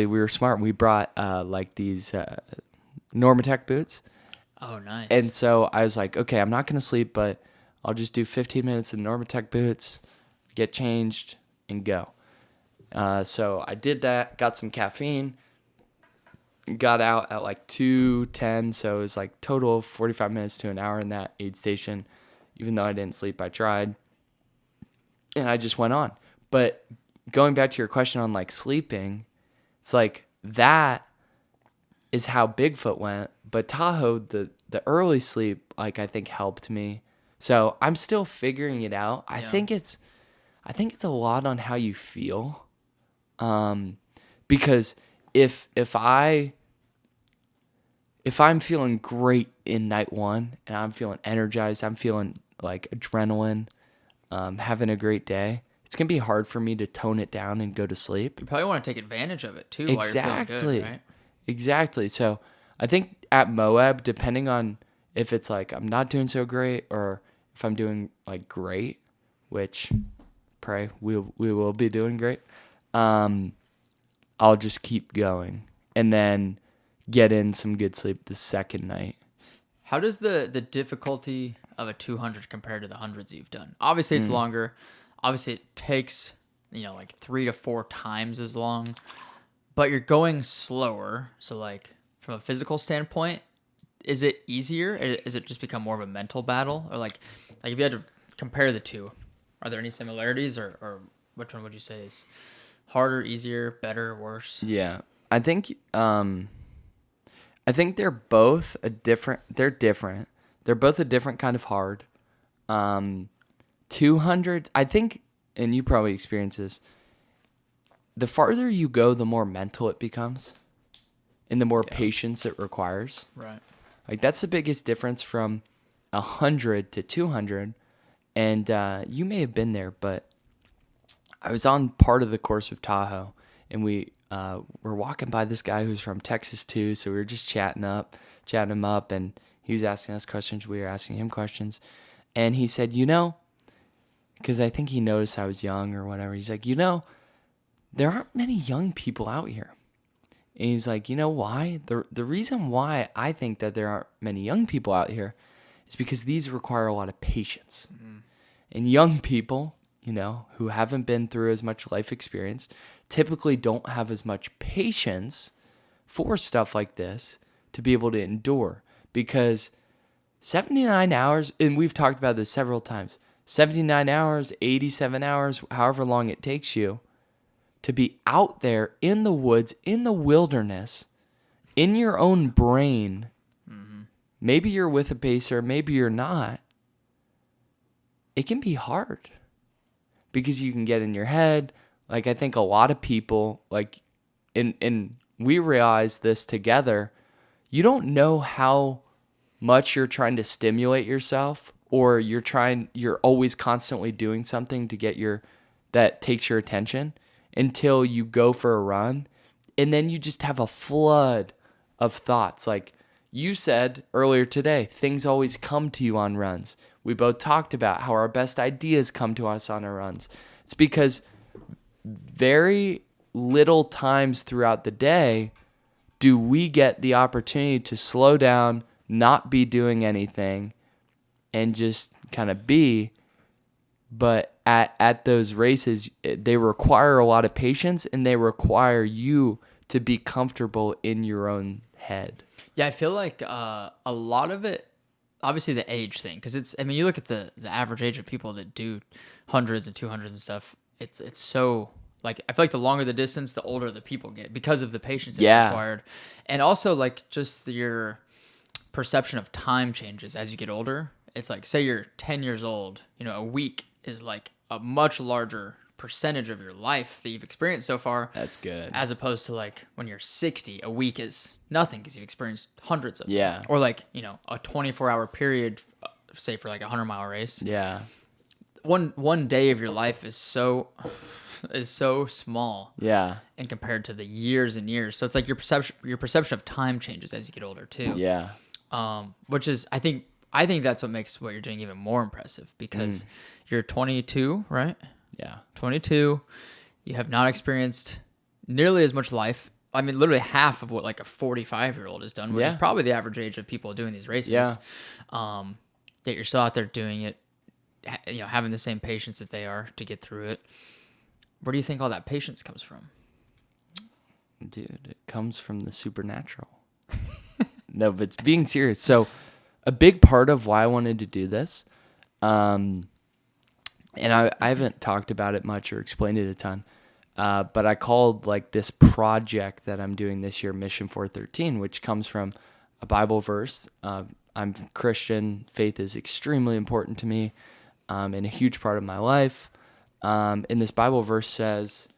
were smart. We brought like these Normatec boots. Oh, nice. And so I was like, okay, I'm not going to sleep, but I'll just do 15 minutes in Normatec boots, get changed, and go. So I did that, got some caffeine, got out at like 2:10, so it was like total of 45 minutes to an hour in that aid station. Even though I didn't sleep, I tried. And I just went on. But going back to your question on like sleeping, it's like that is how Bigfoot went. But Tahoe, the early sleep, like I think helped me. So I'm still figuring it out. I think it's a lot on how you feel. Because if I'm feeling great in night one and I'm feeling energized, I'm feeling like adrenaline, having a great day, it's going to be hard for me to tone it down and go to sleep. You probably want to take advantage of it too. Exactly. While you're feeling good, right? Exactly. So I think at Moab, depending on if it's like I'm not doing so great or if I'm doing like great, which pray we will be doing great, I'll just keep going and then get in some good sleep the second night. How does the difficulty of a 200 compare to the hundreds you've done? Obviously, it's longer. Obviously, it takes, like 3 to 4 times as long. But you're going slower. So, like, from a physical standpoint, is it easier? Is it just become more of a mental battle? Or, like if you had to compare the two, are there any similarities? Or which one would you say is harder, easier, better, worse? Yeah. I think they're both they're different. They're both a different kind of hard. 200, I think, and you probably experience this, the farther you go, the more mental it becomes and the more patience it requires. Right. Like that's the biggest difference from 100 to 200. And you may have been there, but I was on part of the course of Tahoe and we were walking by this guy who's from Texas too. So we were just chatting him up, and he was asking us questions. We were asking him questions. And he said, because I think he noticed I was young or whatever. He's like, there aren't many young people out here. And he's like, you know why? The reason why I think that there aren't many young people out here is because these require a lot of patience. Mm-hmm. And young people, who haven't been through as much life experience, typically don't have as much patience for stuff like this to be able to endure. Because 79 hours, and we've talked about this several times, 79 hours, 87 hours, however long it takes you to be out there in the woods, in the wilderness, in your own brain. Mm-hmm. Maybe you're with a pacer, maybe you're not. It can be hard because you can get in your head. Like I think a lot of people, like, and we realize this together, you don't know how much you're trying to stimulate yourself, or you're always constantly doing something to get that takes your attention until you go for a run. And then you just have a flood of thoughts. Like you said earlier today, things always come to you on runs. We both talked about how our best ideas come to us on our runs. It's because very little times throughout the day do we get the opportunity to slow down, not be doing anything, and just kind of be. But at those races, they require a lot of patience, and they require you to be comfortable in your own head. Yeah, I feel like a lot of it, obviously the age thing, because you look at the average age of people that do hundreds and 200s and stuff, it's so, like, I feel like the longer the distance, the older the people get because of the patience that's required. And also, like, just your perception of time changes as you get older. It's like, say you're 10 years old, a week is like a much larger percentage of your life that you've experienced so far. That's good. As opposed to like when you're 60, a week is nothing because you've experienced hundreds of them. Yeah. Or like, a 24-hour period, say for like a 100-mile race. Yeah. One day of your life is so small. Yeah. And compared to the years and years. So it's like your perception of time changes as you get older too. Yeah. Which is, I think, I think that's what makes what you're doing even more impressive, because you're 22, right? Yeah. 22. You have not experienced nearly as much life. I mean, literally half of what like a 45-year-old has done, which is probably the average age of people doing these races. Yeah. Yet you're still out there doing it, having the same patience that they are to get through it. Where do you think all that patience comes from? Dude, it comes from the supernatural. No, but it's being serious. So a big part of why I wanted to do this, and I haven't talked about it much or explained it a ton, but I called like this project that I'm doing this year Mission 413, which comes from a Bible verse. I'm Christian. Faith is extremely important to me, and a huge part of my life. And this Bible verse says,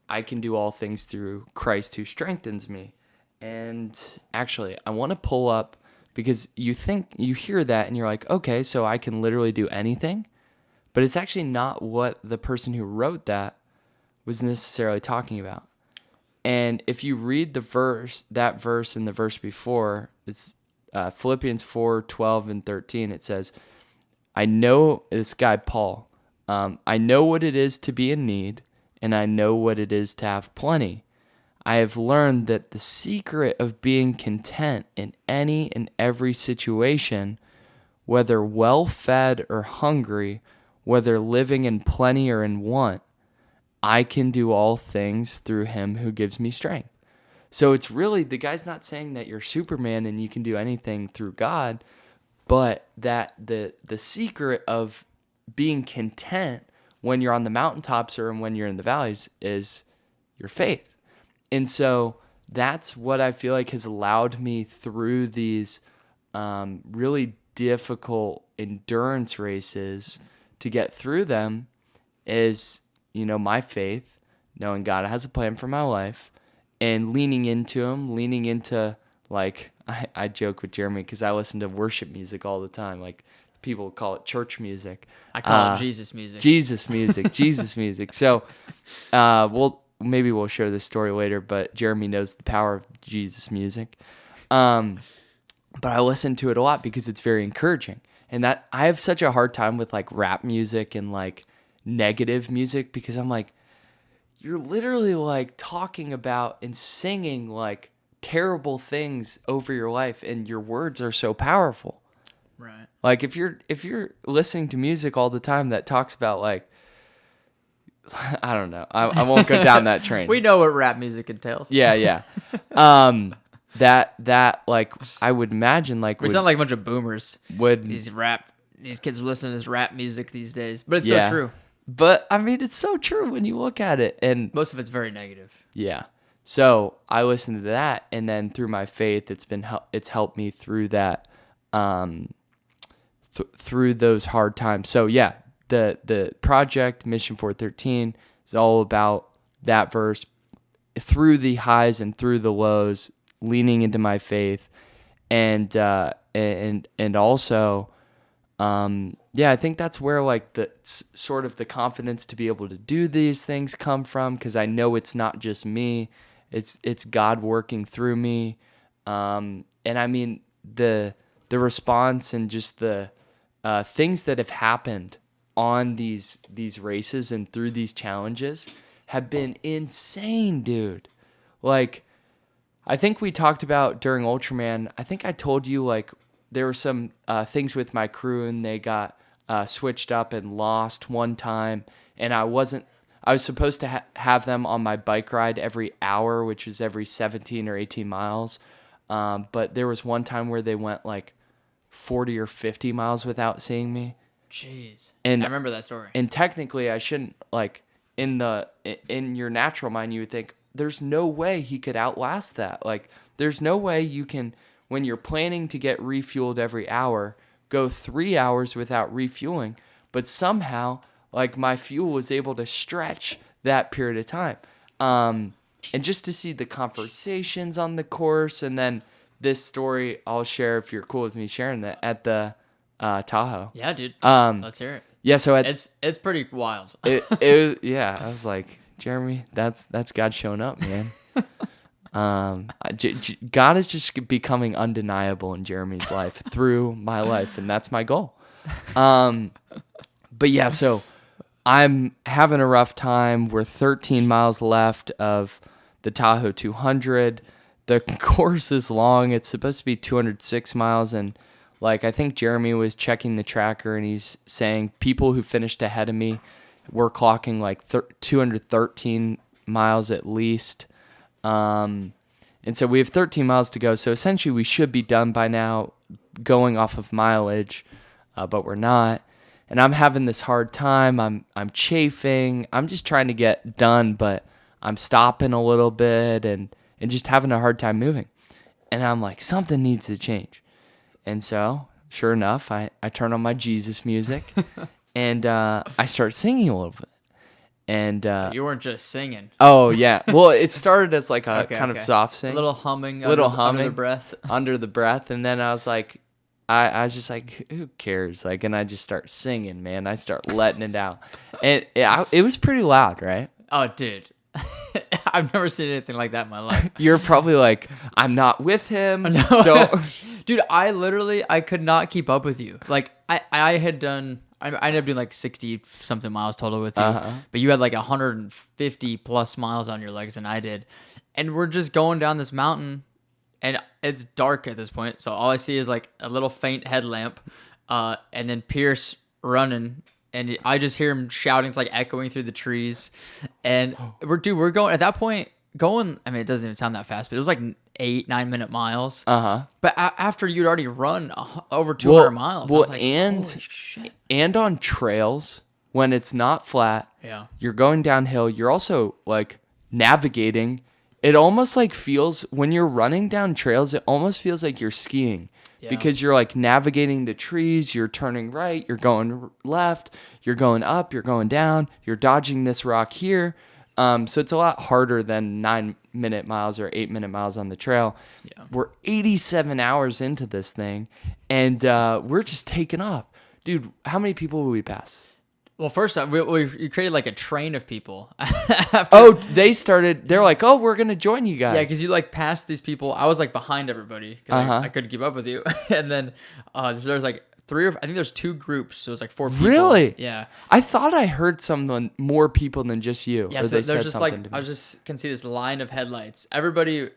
I can do all things through Christ who strengthens me. And actually, I want to pull up, because you hear that and you're like, okay, so I can literally do anything. But it's actually not what the person who wrote that was necessarily talking about. And if you read that verse and the verse before, it's Philippians 4:12 and 13. It says, I know, this guy Paul, I know what it is to be in need, and I know what it is to have plenty. I have learned that the secret of being content in any and every situation, whether well-fed or hungry, whether living in plenty or in want, I can do all things through him who gives me strength. So it's really, the guy's not saying that you're Superman and you can do anything through God, but that the secret of being content when you're on the mountaintops or when you're in the valleys is your faith. And so that's what I feel like has allowed me through these really difficult endurance races to get through them is, my faith, knowing God has a plan for my life, and leaning into him, leaning into, like, I joke with Jeremy because I listen to worship music all the time. Like, people call it church music. I call it Jesus music. Jesus music, Jesus music. So maybe we'll share this story later, but Jeremy knows the power of Jesus music. But I listen to it a lot because it's very encouraging. And that I have such a hard time with like rap music and like negative music, because I'm like, you're literally like talking about and singing like terrible things over your life, and your words are so powerful. Right. Like if you're listening to music all the time that talks about like, I don't know. I won't go down that train. We know what rap music entails. Yeah. That like I would imagine like we sound like a bunch of boomers. Would these kids listen to this rap music these days? But it's so true. But I mean, it's so true when you look at it, and most of it's very negative. Yeah. So I listened to that, and then through my faith, it's helped me through that, through those hard times. So yeah. The project Mission 413 is all about that verse, through the highs and through the lows, leaning into my faith, and also, I think that's where like the sort of the confidence to be able to do these things come from, because I know it's not just me, it's God working through me, and I mean the response and just the things that have happened on these races and through these challenges have been insane, dude. Like, I think we talked about during Ultraman, I think I told you, like, there were some things with my crew, and they got switched up and lost one time, and I was supposed to have them on my bike ride every hour, which was every 17 or 18 miles, but there was one time where they went, like, 40 or 50 miles without seeing me. Jeez. And I remember that story. And technically I shouldn't, like, in your natural mind, you would think there's no way he could outlast that. Like, there's no way you can, when you're planning to get refueled every hour, go 3 hours without refueling. But somehow, like, my fuel was able to stretch that period of time. And just to see the conversations on the course, and then this story I'll share if you're cool with me sharing that at the Tahoe. Yeah, dude. Let's hear it. Yeah, so it's pretty wild. I was like, Jeremy, that's God showing up, man. God is just becoming undeniable in Jeremy's life through my life, and that's my goal. But yeah, so I'm having a rough time. We're 13 miles left of the Tahoe 200. The course is long. It's supposed to be 206 miles, and like I think Jeremy was checking the tracker, and he's saying people who finished ahead of me were clocking like 213 miles at least. And so we have 13 miles to go. So essentially we should be done by now going off of mileage, but we're not. And I'm having this hard time. I'm chafing. I'm just trying to get done, but I'm stopping a little bit and just having a hard time moving. And I'm like, something needs to change. And so sure enough, I turn on my Jesus music and I start singing a little bit. And you weren't just singing. Oh yeah. Well, it started as like a kind of soft sing, a little humming, under the breath, under the breath, and then I was like, I was just like, who cares? Like, and I just start singing, man. I start letting it out, and it was pretty loud, right? Oh, dude, I've never seen anything like that in my life. You're probably like, I'm not with him. No. Don't. Dude, I could not keep up with you. Like I had done. I ended up doing like 60 something miles total with you, but you had like 150 plus miles on your legs than I did. And we're just going down this mountain and it's dark at this point. So all I see is like a little faint headlamp, and then Pierce running, and I just hear him shouting. It's like echoing through the trees. And we're going at that point going, I mean, it doesn't even sound that fast, but it was like 8-9 minute miles. But after you'd already run over 200 miles, I was like, holy shit. And on trails when it's not flat, you're going downhill. You're also like navigating. It almost like feels when you're running down trails, it almost feels like you're skiing because you're like navigating the trees. You're turning right, you're going left, you're going up, you're going down, you're dodging this rock here. So it's a lot harder than 9-minute miles or 8-minute miles on the trail. Yeah. We're 87 hours into this thing, and we're just taking off. Dude, how many people will we pass? Well, first, we created like a train of people. They're like, oh, we're going to join you guys. Yeah, because you like passed these people. I was like behind everybody because I couldn't keep up with you. And then there's like I think there's 2 groups, so it's like 4 people. Really? Yeah. I thought I heard more people than just you. Yeah, so there's just like, I just can see this line of headlights. Everybody,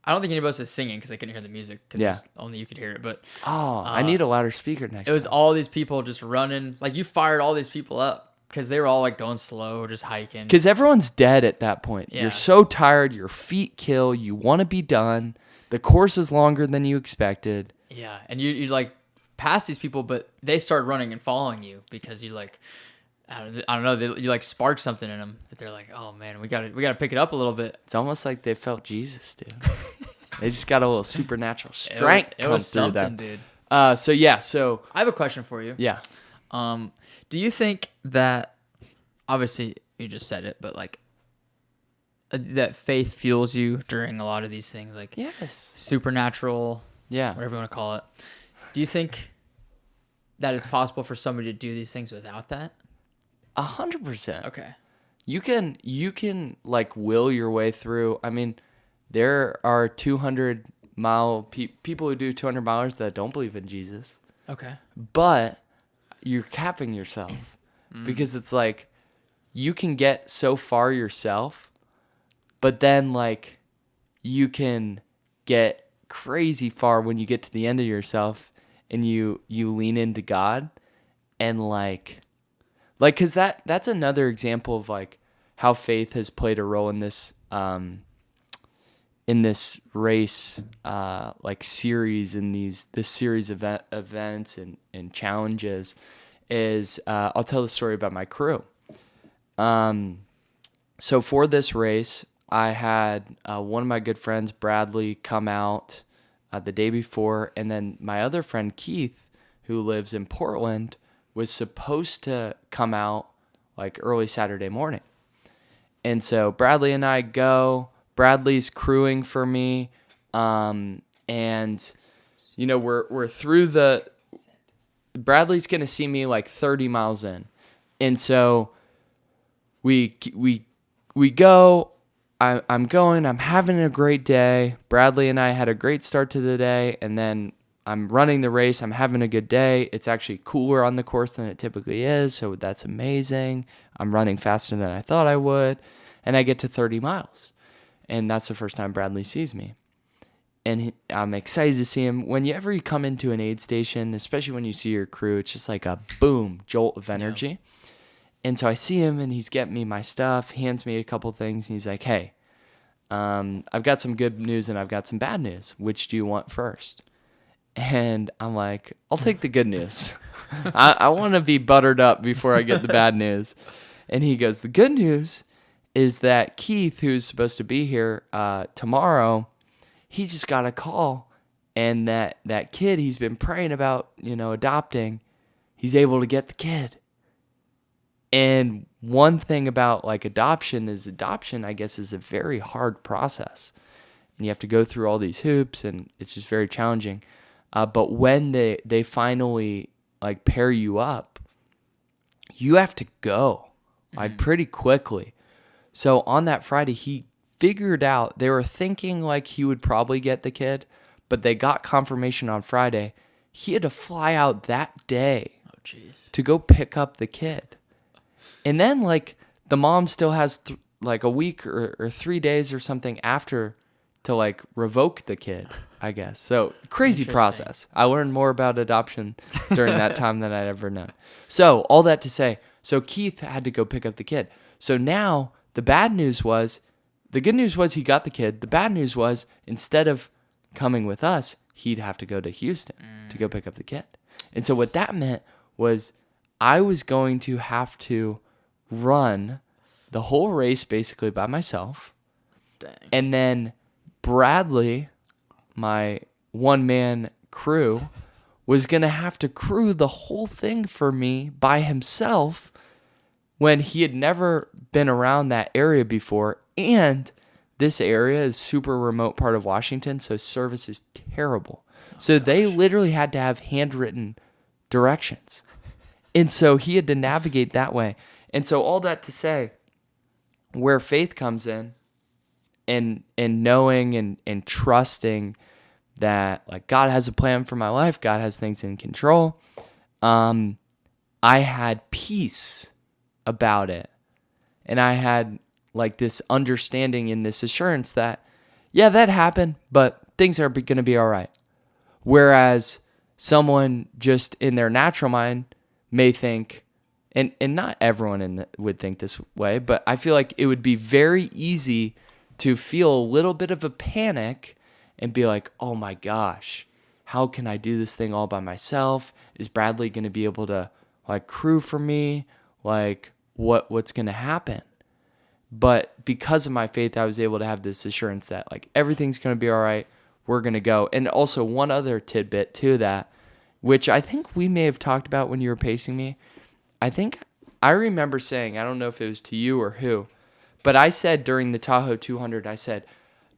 I don't think anybody else was singing because they couldn't hear the music because only you could hear it. But I need a louder speaker next time. It was all these people just running. Like you fired all these people up because they were all like going slow, just hiking. Because everyone's dead at that point. Yeah. You're so tired, your feet kill, you want to be done. The course is longer than you expected. Yeah, and you like past these people, but they start running and following you because you like, I don't know, you like spark something in them that they're like, oh man, we gotta pick it up a little bit. It's almost like they felt Jesus, dude. They just got a little supernatural strength come through them. Dude. So I have a question for you. Yeah. Do you think that, obviously you just said it, but like that faith fuels you during a lot of these things, like supernatural, whatever you want to call it. Do you think that it's possible for somebody to do these things without that? 100%. Okay. You can like will your way through. I mean, there are 200-mile people who do 200 miles that don't believe in Jesus. Okay. But you're capping yourself because it's like you can get so far yourself, but then like you can get crazy far when you get to the end of yourself and you lean into God and like because that's another example of like how faith has played a role in this race like series in this series of events and challenges is I'll tell the story about my crew. So for this race, I had one of my good friends, Bradley, come out the day before, and then my other friend, Keith, who lives in Portland, was supposed to come out like early Saturday morning. And so Bradley and I go. Bradley's crewing for me, and you know we're through the. Bradley's gonna see me like 30 miles in, and so we go. I'm having a great day. Bradley and I had a great start to the day, and then I'm running the race. I'm having a good day. It's actually cooler on the course than it typically is, so that's amazing. I'm running faster than I thought I would, and I get to 30 miles, and that's the first time Bradley sees me. And I'm excited to see him. Whenever you come into an aid station, especially when you see your crew, it's just like a boom, jolt of energy. Yeah. And so I see him, and he's getting me my stuff, hands me a couple things, and he's like, hey, I've got some good news and I've got some bad news. Which do you want first? And I'm like, I'll take the good news. I want to be buttered up before I get the bad news. And he goes, the good news is that Keith, who's supposed to be here tomorrow, he just got a call, and that kid he's been praying about, adopting, he's able to get the kid. And one thing about like adoption, I guess, is a very hard process. And you have to go through all these hoops, and it's just very challenging. But when they finally like pair you up, you have to go like pretty quickly. So on that Friday, he figured out, they were thinking like he would probably get the kid, but they got confirmation on Friday. He had to fly out that day to go pick up the kid. And then, like, the mom still has, like, a week or 3 days or something after to, like, revoke the kid, I guess. So, crazy process. I learned more about adoption during that time than I'd ever known. So, all that to say, so Keith had to go pick up the kid. So, now, the good news was he got the kid. The bad news was, instead of coming with us, he'd have to go to Houston to go pick up the kid. And so, what that meant was I was going to have to run the whole race basically by myself. Dang. And then Bradley, my one-man crew, was going to have to crew the whole thing for me by himself when he had never been around that area before. And this area is super remote part of Washington, so service is terrible. So they literally had to have handwritten directions. And so he had to navigate that way. And so all that to say, where faith comes in and knowing and trusting that like God has a plan for my life, God has things in control, I had peace about it. And I had like this understanding and this assurance that, yeah, that happened, but things are going to be all right. Whereas someone just in their natural mind may think, and not everyone would think this way, but I feel like it would be very easy to feel a little bit of a panic and be like, oh my gosh, how can I do this thing all by myself? Is Bradley going to be able to like crew for me? Like what's going to happen? But because of my faith, I was able to have this assurance that like everything's going to be all right. We're going to go. And also one other tidbit to that, which I think we may have talked about when you were pacing me. I remember saying, I don't know if it was to you or who, but I said during the Tahoe 200, I said,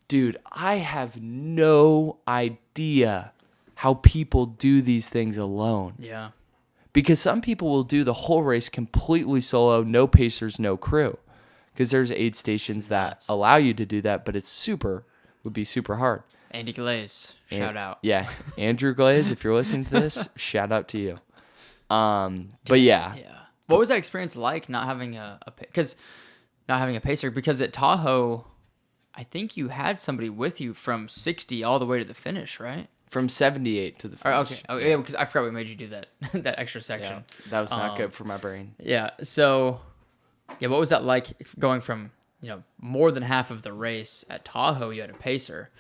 dude, I have no idea how people do these things alone. Yeah. Because some people will do the whole race completely solo, no pacers, no crew. Because there's aid stations that allow you to do that, but would be super hard. Andy Glaze, shout out. Yeah, Andrew Glaze, if you're listening to this, shout out to you. But yeah. What was that experience like not having a pacer? Because at Tahoe, I think you had somebody with you from 60 all the way to the finish, right? From 78 to the finish. Okay. Oh, yeah, because I forgot we made you do that that extra section. Yeah, that was not good for my brain. Yeah. So, yeah, what was that like going from, more than half of the race at Tahoe, you had a pacer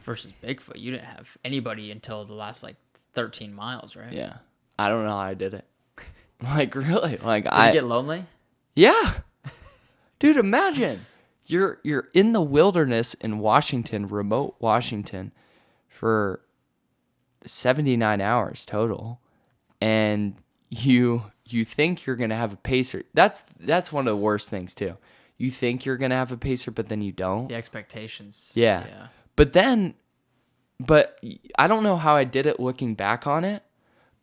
versus Bigfoot? You didn't have anybody until the last 13 miles, right? Yeah. I don't know how I did it. Like, really? Like, Did you get lonely? Yeah. Dude, imagine you're in the wilderness in Washington, remote Washington, for 79 hours total, and you think you're gonna have a pacer. That's one of the worst things too. You think you're gonna have a pacer, but then you don't. The expectations. Yeah. But I don't know how I did it looking back on it.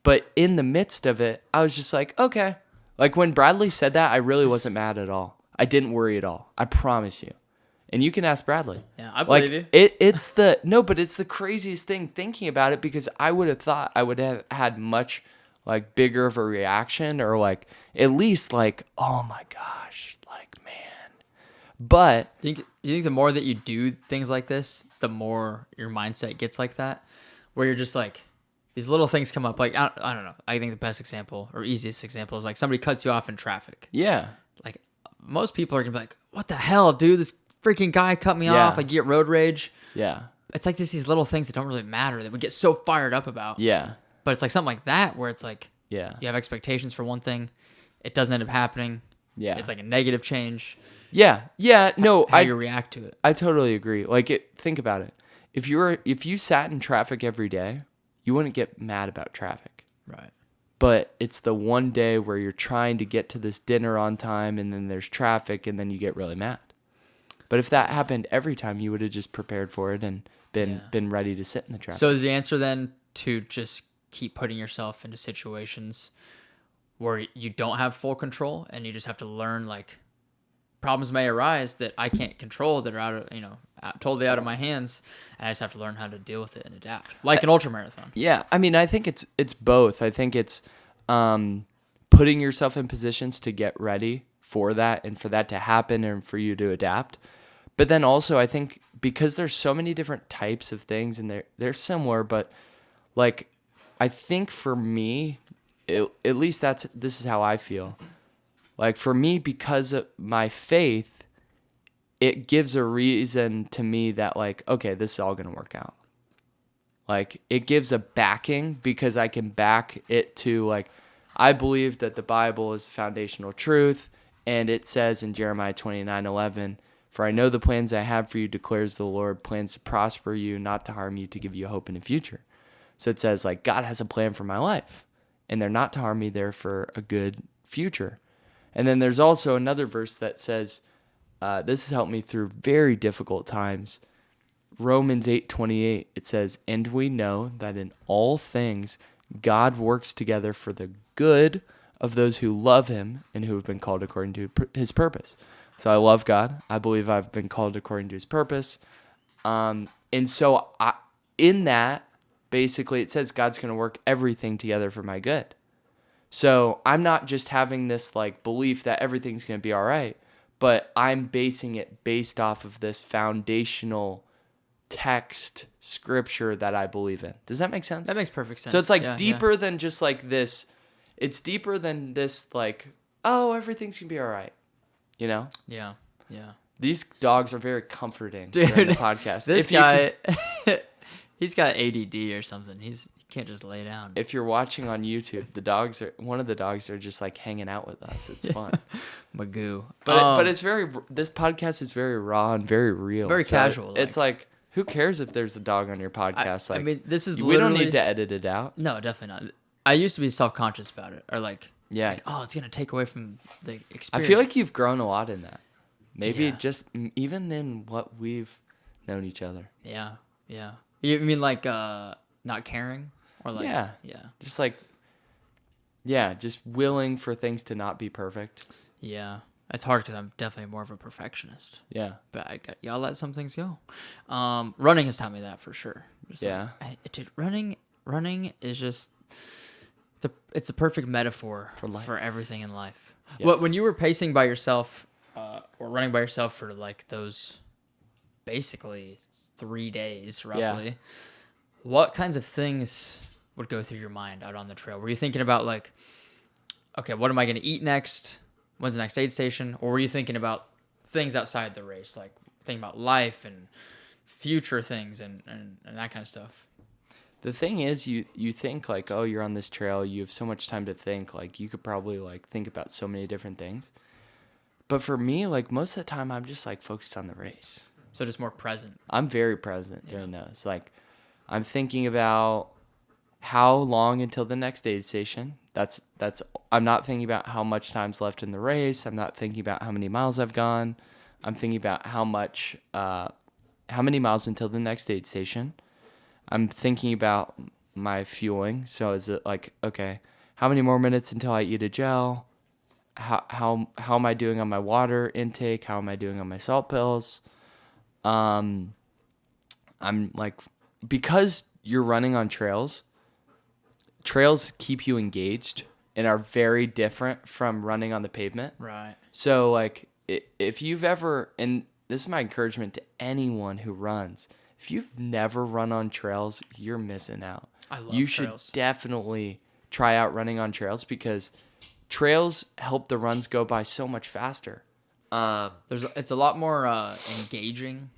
But in the midst of it, I was just like, okay. Like when Bradley said that, I really wasn't mad at all. I didn't worry at all. I promise you. And you can ask Bradley. Yeah, I believe you. It's the craziest thing thinking about it, because I would have thought I would have had much like bigger of a reaction, or like at least like, oh my gosh, like, man. But You think the more that you do things like this, the more your mindset gets like that, where you're just like, these little things come up. Like, I don't know. I think the best example or easiest example is like somebody cuts you off in traffic. yeah, Like, most people are going to be like, what the hell, dude? This freaking guy cut me off. Like, you get road rage. yeah, It's like just these little things that don't really matter that we get so fired up about. yeah, But it's like something like that where it's like, yeah, you have expectations for one thing. It doesn't end up happening. yeah. It's like a negative change. Yeah. No, How you react to it. I totally agree. Like, think about it. If you sat in traffic every day, you wouldn't get mad about traffic. Right. But it's the one day where you're trying to get to this dinner on time, and then there's traffic, and then you get really mad. But if that happened every time, you would have just prepared for it and been ready to sit in the traffic. So is the answer then to just keep putting yourself into situations where you don't have full control, and you just have to learn, like, problems may arise that I can't control, that are totally out of my hands, and I just have to learn how to deal with it and adapt, like an ultramarathon. Yeah, I mean, I think it's both. I think it's putting yourself in positions to get ready for that, and for that to happen, and for you to adapt. But then also, I think because there's so many different types of things, and they're similar, but like, I think for me, at least this is how I feel. Like, for me, because of my faith, it gives a reason to me that, like, okay, this is all going to work out. Like, it gives a backing, because I can back it to, like, I believe that the Bible is foundational truth, and it says in Jeremiah 29:11, "For I know the plans I have for you, declares the Lord, plans to prosper you, not to harm you, to give you a hope in the future." So it says, like, God has a plan for my life, and they're not to harm me, they're for a good future. And then there's also another verse that says, this has helped me through very difficult times. Romans 8:28, it says, "And we know that in all things God works together for the good of those who love him and who have been called according to his purpose." So I love God. I believe I've been called according to his purpose. And so in that, basically, it says God's going to work everything together for my good. So I'm not just having this like belief that everything's going to be all right, but I'm basing it based off of this foundational text scripture that I believe in. Does that make sense? That makes perfect sense. So it's like deeper than just like this. It's deeper than this, like, oh, everything's going to be all right. You know? Yeah. Yeah. These dogs are very comforting Dude, during the podcast. This guy, he's got ADD or something. He can't just lay down. If you're watching on YouTube, one of the dogs are just like hanging out with us. It's fun. Magoo. But it's this podcast is very raw and very real. Very casual. It's like, who cares if there's a dog on your podcast? I mean, this is we don't need to edit it out. No, definitely not. I used to be self-conscious about it, or like, yeah, it's going to take away from the experience. I feel like you've grown a lot in that. Maybe Yeah. just even in what we've known each other. Yeah. Yeah. You mean like not caring? Or like, yeah. Just like, just willing for things to not be perfect. Yeah. It's hard because I'm definitely more of a perfectionist. Yeah. But y'all let some things go. Running has taught me that for sure. Yeah. Dude, running is just, it's a perfect metaphor for life. For everything in life. Yes. When you were pacing by yourself, or running by yourself for like those basically 3 days roughly, what kinds of things would go through your mind out on the trail? Were you thinking about like, okay, what am I going to eat next? When's the next aid station? Or were you thinking about things outside the race, like thinking about life and future things and that kind of stuff? The thing is, you think like, oh, you're on this trail, you have so much time to think, like you could probably like think about so many different things. But for me, like most of the time, I'm just like focused on the race. So just more present. I'm very present during those. Like I'm thinking about how long until the next aid station. That's I'm not thinking about how much time's left in the race. I'm not thinking about how many miles I've gone. I'm thinking about how many miles until the next aid station. I'm thinking about my fueling. So is it like, okay, how many more minutes until I eat a gel? How am I doing on my water intake? How am I doing on my salt pills? I'm like, because you're running on trails keep you engaged and are very different from running on the pavement. Right. So like if you've ever, and this is my encouragement to anyone who runs, if you've never run on trails, you're missing out. I love You trails. should definitely try out running on trails because trails help the runs go by so much faster. It's a lot more engaging,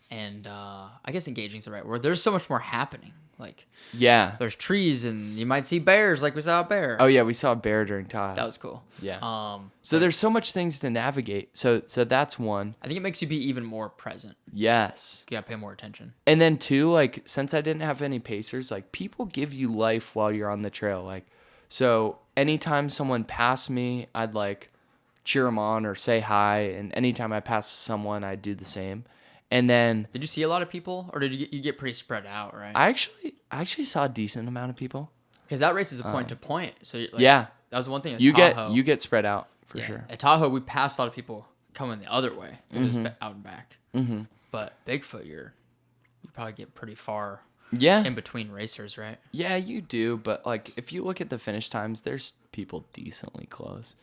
and I guess engaging is the right word. There's so much more happening. Like, Yeah. there's trees, and you might see bears, like we saw a bear. Oh yeah, we saw a bear during Tahoe. That was cool. Yeah. So there's so much things to navigate. So that's one. I think it makes you be even more present. Yes. You gotta pay more attention. And then two, like, since I didn't have any pacers, like, people give you life while you're on the trail. Like, so anytime someone passed me, I'd like cheer them on or say hi. And anytime I pass someone, I'd do the same. And then Did you see a lot of people, or did you get pretty spread out? Right. I actually saw a decent amount of people. Because that race is a point to point. So like, Yeah. that was one thing. At You Tahoe. get spread out for sure. At Tahoe, we passed a lot of people coming the other way because it was out and back. Mm-hmm. But Bigfoot, you probably get pretty far Yeah. in between racers, right? Yeah, you do. But like, if you look at the finish times, there's people decently close.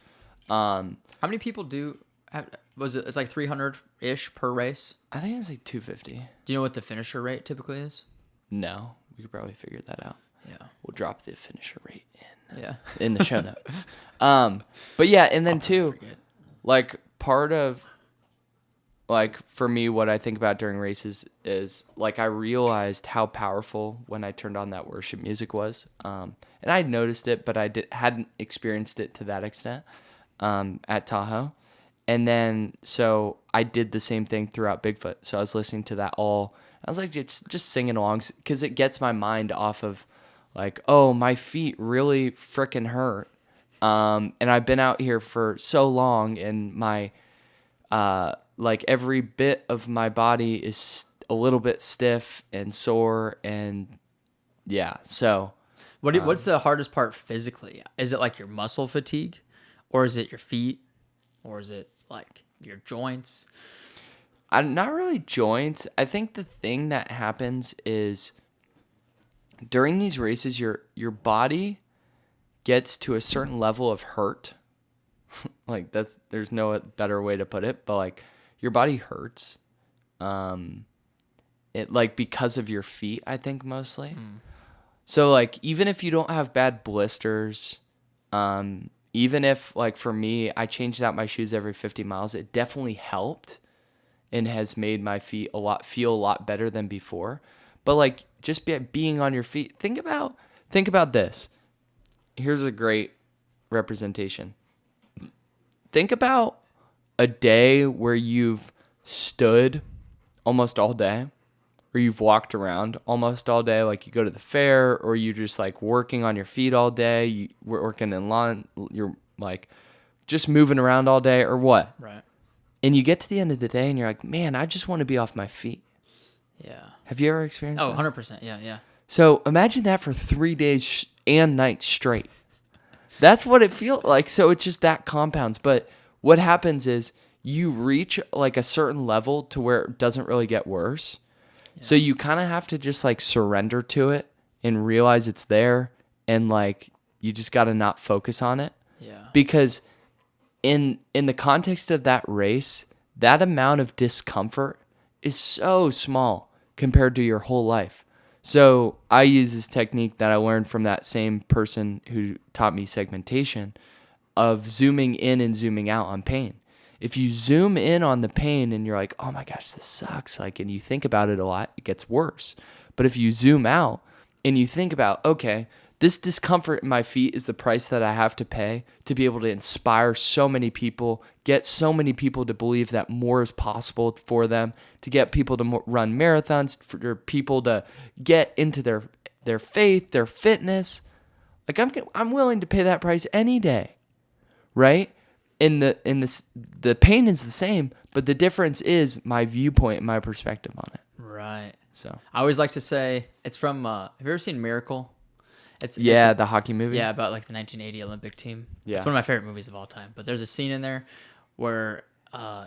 How many people it's like 300-ish per race? I think it's like 250. Do you know what the finisher rate typically is? No, we could probably figure that out. Yeah. We'll drop the finisher rate Yeah. in the show notes. But yeah, and then I'll probably too, forget. like part of, like for me, what I think about during races is like I realized how powerful when I turned on that worship music was. And I noticed it, but I hadn't experienced it to that extent at Tahoe. And then so I did the same thing throughout Bigfoot. So I was listening to that all. I was like just singing along because it gets my mind off of like, oh, my feet really frickin' hurt. And I've been out here for so long, and my like every bit of my body is a little bit stiff and sore, and yeah. So What's the hardest part physically? Is it like your muscle fatigue, or is it your feet, or is it like your joints? Not really joints. I think the thing that happens is during these races, your body gets to a certain level of hurt. Like there's no better way to put it, but like your body hurts. It like because of your feet, I think mostly. So like even if you don't have bad blisters, even if like for me, I changed out my shoes every 50 miles, it definitely helped and has made my feet feel a lot better than before. But like just being on your feet, think about this. Here's a great representation. Think about a day where you've stood almost all day, or you've walked around almost all day, like you go to the fair, or you just like working on your feet all day, you working in lawn, you're like just moving around all day, or what? Right. And you get to the end of the day and you're like, man, I just want to be off my feet. Yeah. Have you ever experienced Oh, that? 100%. Yeah. So imagine that for 3 days and nights straight. That's what it feels like. So it's just that compounds. But what happens is you reach like a certain level to where it doesn't really get worse. Yeah. So you kind of have to just like surrender to it and realize it's there. And like, you just got to not focus on it. Yeah. Because in the context of that race, that amount of discomfort is so small compared to your whole life. So I use this technique that I learned from that same person who taught me segmentation of zooming in and zooming out on pain. If you zoom in on the pain and you're like, oh my gosh, this sucks, like, and you think about it a lot, it gets worse. But if you zoom out and you think about, okay, this discomfort in my feet is the price that I have to pay to be able to inspire so many people, get so many people to believe that more is possible for them, to get people to run marathons, for people to get into their faith, their fitness. Like I'm willing to pay that price any day, right? And the pain is the same, but the difference is my viewpoint and my perspective on it. Right. So I always like to say it's from. Have you ever seen Miracle? It's the hockey movie. Yeah, about like the 1980 Olympic team. Yeah, it's one of my favorite movies of all time. But there's a scene in there where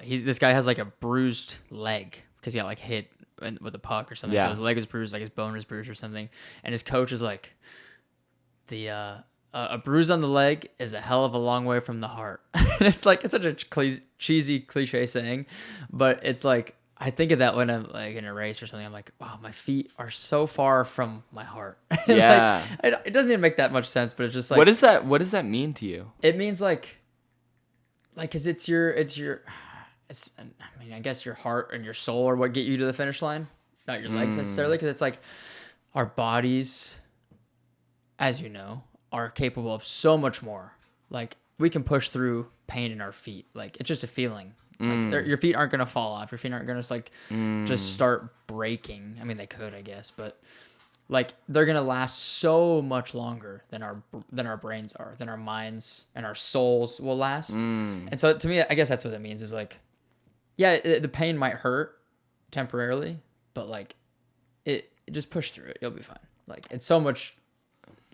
this guy has like a bruised leg because he got like hit with a puck or something. Yeah. So his leg was bruised, like his bone was bruised or something. And his coach is like, a bruise on the leg is a hell of a long way from the heart. And it's like, it's such a cheesy cliche saying, but it's like, I think of that when I'm like in a race or something. I'm like, wow, my feet are so far from my heart. Yeah. Like, it doesn't even make that much sense, but it's just like, what does that mean to you? it means like, cause I mean, I guess your heart and your soul are what get you to the finish line, not your legs necessarily. Cause it's like our bodies, as you know, are capable of so much more. Like we can push through pain in our feet. Like it's just a feeling. Like your feet aren't going to fall off. Your feet aren't going to just start breaking. I mean, they could, I guess, but like they're going to last so much longer than our brains are, than our minds and our souls will last. And so to me, I guess that's what it means is like, yeah, the pain might hurt temporarily, but like it just push through it. You'll be fine. Like it's so much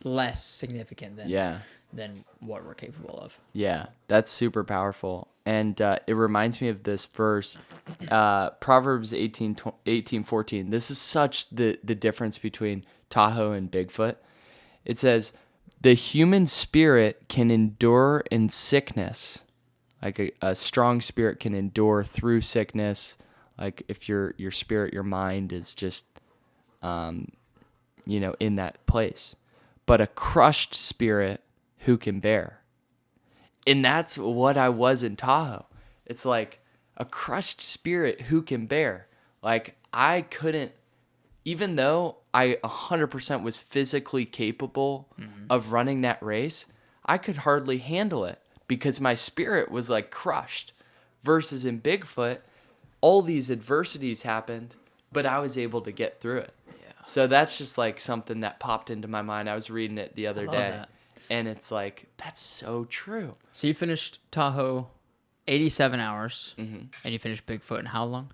less significant than what we're capable of. Yeah, that's super powerful. And it reminds me of this verse, Proverbs 18:14. This is such the difference between Tahoe and Bigfoot. It says, the human spirit can endure in sickness. Like a strong spirit can endure through sickness. Like if your spirit, your mind is just, in that place. But a crushed spirit, who can bear? And that's what I was in Tahoe. It's like a crushed spirit, who can bear? Like I couldn't, even though I 100% was physically capable of running that race, I could hardly handle it because my spirit was like crushed. Versus in Bigfoot, all these adversities happened, but I was able to get through it. Yeah. So that's just like something that popped into my mind. I was reading it the other day. That. And it's like, that's so true. So you finished Tahoe 87 hours, and you finished Bigfoot in how long?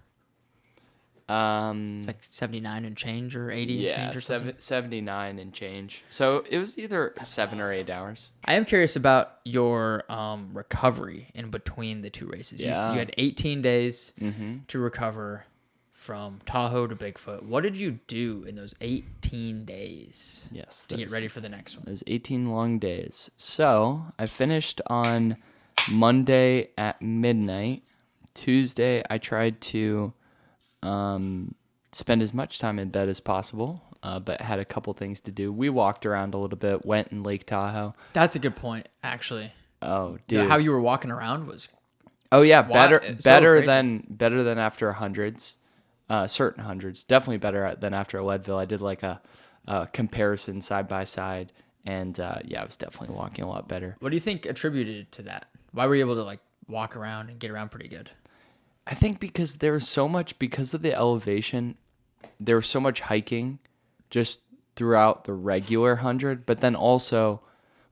It's like 79 and change or 80 and change or something? 79 and change. So it was either 7 or 8 hours. I am curious about your recovery in between the two races. Yeah. You had 18 days to recover from Tahoe to Bigfoot. What did you do in those 18 days to get ready for the next one? Those 18 long days. So I finished on Monday at midnight. Tuesday, I tried to spend as much time in bed as possible, but had a couple things to do. We walked around a little bit, went in Lake Tahoe. That's a good point, actually. Oh, dude. How you were walking around was... Oh, yeah, better than after hundreds. Certain hundreds, definitely better than after Leadville. I did like a comparison side by side, and I was definitely walking a lot better. What do you think attributed to that? Why were you able to like walk around and get around pretty good? I think because there was so much, because of the elevation, there was so much hiking just throughout the regular 100, but then also,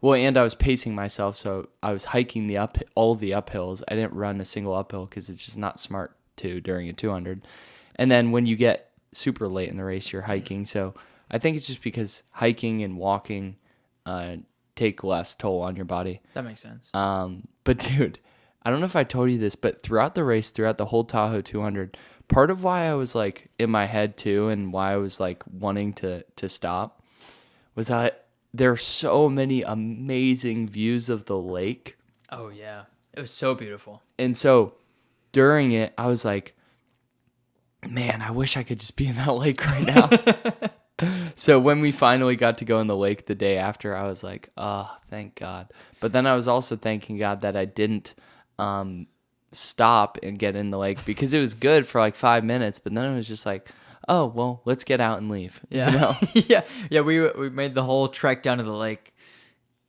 and I was pacing myself, so I was hiking all the uphills. I didn't run a single uphill because it's just not smart to during a 200. And then when you get super late in the race, you're hiking. So I think it's just because hiking and walking take less toll on your body. That makes sense. But dude, I don't know if I told you this, but throughout the race, throughout the whole Tahoe 200, part of why I was like in my head too, and why I was like wanting to stop, was that there are so many amazing views of the lake. Oh yeah, it was so beautiful. And so during it, I was like, man, I wish I could just be in that lake right now. So when we finally got to go in the lake the day after, I was like, oh, thank God. But then I was also thanking God that I didn't stop and get in the lake, because it was good for like 5 minutes, but then it was just like, oh, well, let's get out and leave. Yeah. You know? Yeah. We made the whole trek down to the lake,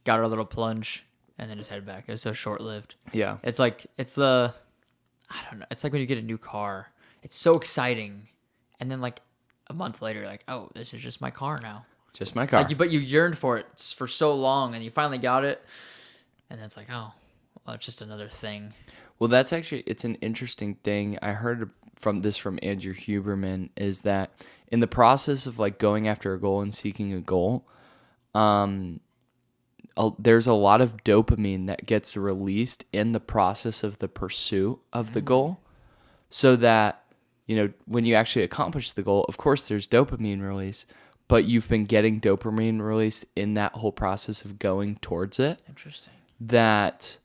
got our little plunge, and then just headed back. It was so short-lived. Yeah. It's like, I don't know. It's like when you get a new car. It's so exciting, and then like a month later, like, oh, this is just my car now. Just my car. Like, but you yearned for it for so long, and you finally got it, and then it's like, oh, well, it's just another thing. Well, it's an interesting thing. I heard from Andrew Huberman, is that in the process of like going after a goal and seeking a goal, there's a lot of dopamine that gets released in the process of the pursuit of the goal, so that, when you actually accomplish the goal, of course there's dopamine release, but you've been getting dopamine release in that whole process of going towards it. Interesting. That,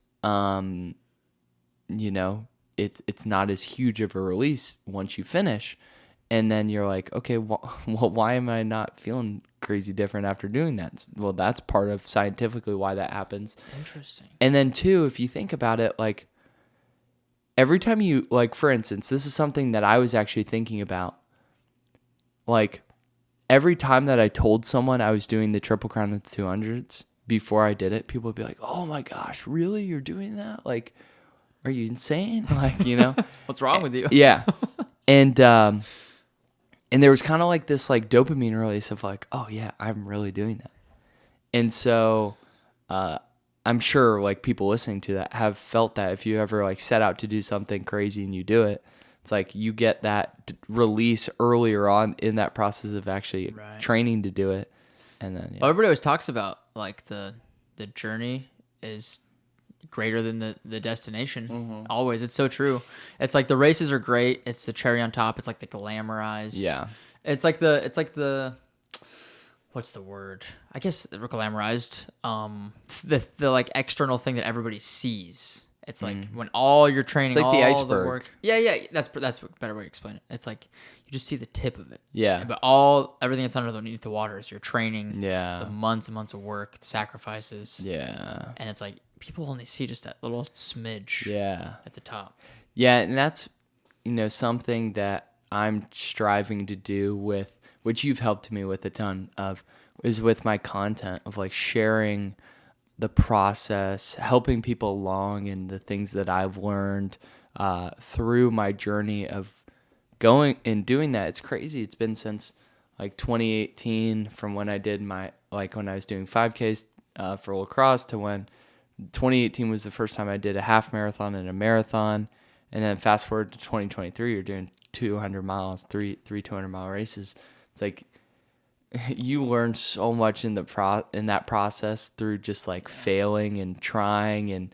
it's not as huge of a release once you finish. And then you're like, okay, well, why am I not feeling crazy different after doing that? Well, that's part of scientifically why that happens. Interesting. And then too, if you think about it, like every time you, like, for instance, this is something that I was actually thinking about. Like every time that I told someone I was doing the Triple Crown of the 200s before I did it, people would be like, oh my gosh, really? You're doing that? Like, are you insane? Like, What's wrong with you? Yeah. And there was kind of like this like dopamine release of like, oh yeah, I'm really doing that. And so I'm sure like people listening to that have felt that if you ever like set out to do something crazy and you do it, it's like you get that release earlier on in that process of actually training to do it. And then everybody always talks about like the journey is greater than the destination. Mm-hmm. Always. It's so true. It's like the races are great. It's the cherry on top. It's like the glamorized. Yeah. It's like the what's the word? I guess glamorized. The like external thing that everybody sees. It's like when all your training, it's like all the iceberg. The work. Yeah. That's a better way to explain it. It's like you just see the tip of it. Yeah. But everything that's underneath the water is your training. Yeah. The months and months of work, the sacrifices. Yeah. And it's like people only see just that little smidge. Yeah. At the top. Yeah, and that's something that I'm striving to do with, which you've helped me with a ton of, is with my content of like sharing the process, helping people along in the things that I've learned through my journey of going and doing that. It's crazy. It's been since like 2018 from when I did when I was doing 5Ks for lacrosse to when 2018 was the first time I did a half marathon and a marathon. And then fast forward to 2023, you're doing 200 miles, three 200-mile races. It's like you learn so much in that process through just like failing and trying and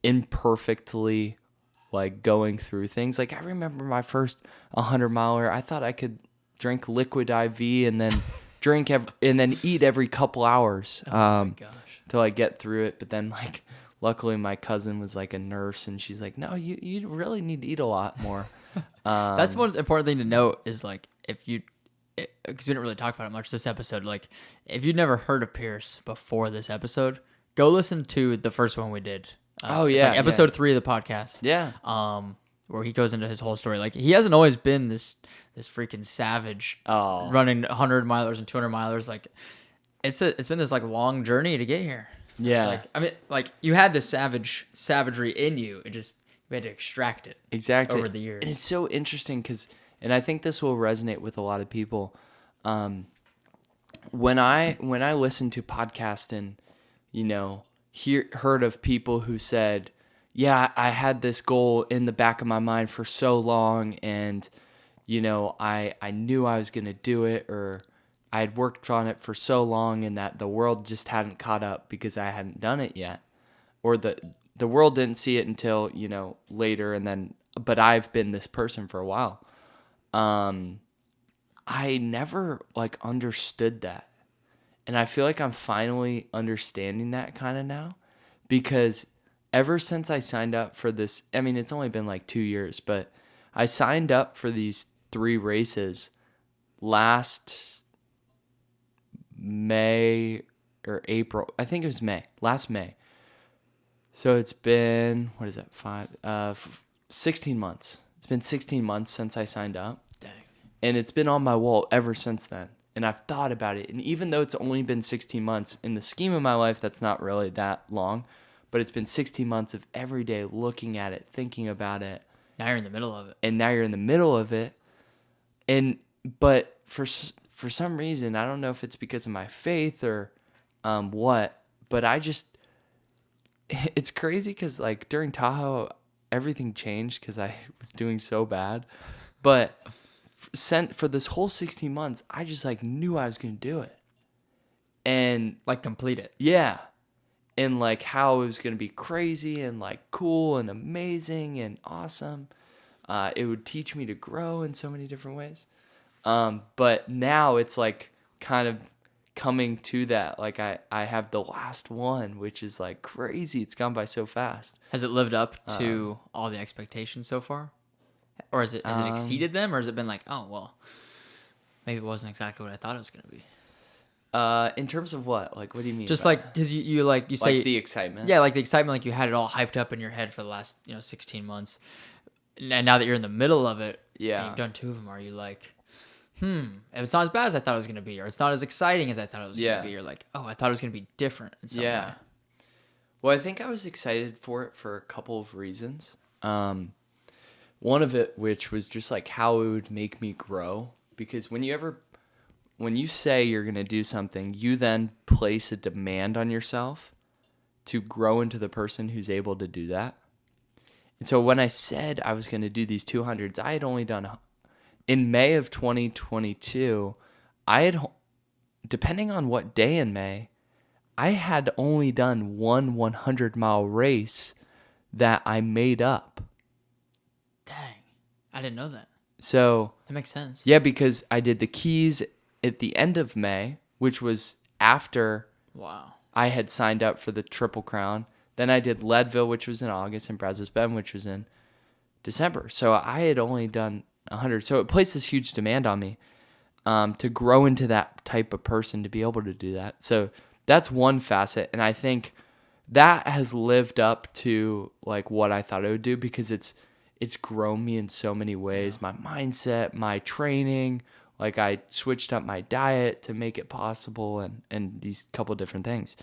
imperfectly like going through things. Like I remember my first 100-miler, I thought I could drink liquid IV and then and then eat every couple hours my gosh. To like get through it. But then like luckily my cousin was like a nurse and she's like, no, you really need to eat a lot more. That's one important thing to note is like because we didn't really talk about it much this episode. Like, if you'd never heard of Pierce before this episode, go listen to the first one we did. It's like episode 3 of the podcast. Yeah. Where he goes into his whole story. Like, he hasn't always been this freaking savage running 100 milers and 200 milers. Like, it's been this like long journey to get here. So yeah. It's like, I mean, like you had this savagery in you. You had to extract it. Exactly. Over the years. And it's so interesting because. And I think this will resonate with a lot of people. When I listen to podcasts and, heard of people who said, yeah, I had this goal in the back of my mind for so long and, I knew I was going to do it or I had worked on it for so long and that the world just hadn't caught up because I hadn't done it yet. Or the world didn't see it until, later but I've been this person for a while. I never like understood that. And I feel like I'm finally understanding that kind of now because ever since I signed up for this, I mean, it's only been like 2 years, but I signed up for these 3 races last May or April. I think it was last May. So it's been, 16 months. It's been 16 months since I signed up. Dang. And it's been on my wall ever since then. And I've thought about it. And even though it's only been 16 months, in the scheme of my life, that's not really that long. But it's been 16 months of every day looking at it, thinking about it. Now you're in the middle of it. And now you're in the middle of it. But for some reason, I don't know if it's because of my faith or what, but it's crazy because like during Tahoe, everything changed because I was doing so bad. But for this whole 16 months, I just like knew I was going to do it. And like complete it. Yeah. And like how it was going to be crazy and like cool and amazing and awesome. It would teach me to grow in so many different ways. But now it's like kind of coming to that. Like I have the last one, which is like crazy. It's gone by so fast. Has it lived up to all the expectations so far? Or has it exceeded them? Or has it been like, oh, well, maybe it wasn't exactly what I thought it was going to be? In terms of what? Like, what do you mean? Just like, because you say... Like the excitement? Yeah, like the excitement, like you had it all hyped up in your head for the last, 16 months. And now that you're in the middle of it, yeah, and you've done 2 of them, are you like, it's not as bad as I thought it was going to be, or it's not as exciting as I thought it was going to be, or like, oh, I thought it was going to be different in some way. Well, I think I was excited for it for a couple of reasons. One of it, which was just like how it would make me grow, because when you say you're going to do something, you then place a demand on yourself to grow into the person who's able to do that. And so when I said I was going to do these 200s, I had only done, in May of 2022, depending on what day in May, I had only done one 100-mile race that I made up. Dang. I didn't know that. So that makes sense. Yeah, because I did the Keys at the end of May, which was after I had signed up for the Triple Crown. Then I did Leadville, which was in August, and Brazos Bend, which was in December. So I had only done 100. So it placed this huge demand on me to grow into that type of person to be able to do that. So that's one facet. And I think that has lived up to like what I thought it would do, because it's grown me in so many ways. My mindset, my training, like I switched up my diet to make it possible, and these couple different things.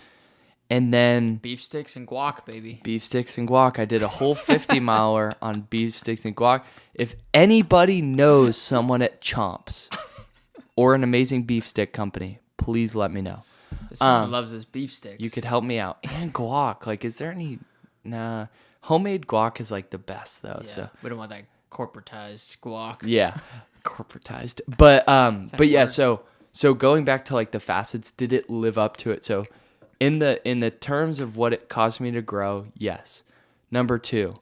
And then beef sticks and guac, baby. Beef sticks and guac. I did a whole 50-miler on beef sticks and guac. If anybody knows someone at Chomps or an amazing beef stick company, please let me know. This man loves his beef sticks. You could help me out. And guac. Like, is there any... Nah. Homemade guac is like the best, though. Yeah, so we don't want that corporatized guac. Yeah, corporatized. But yeah, so going back to like the facets, did it live up to it? So in the terms of what it caused me to grow, yes. Number 2,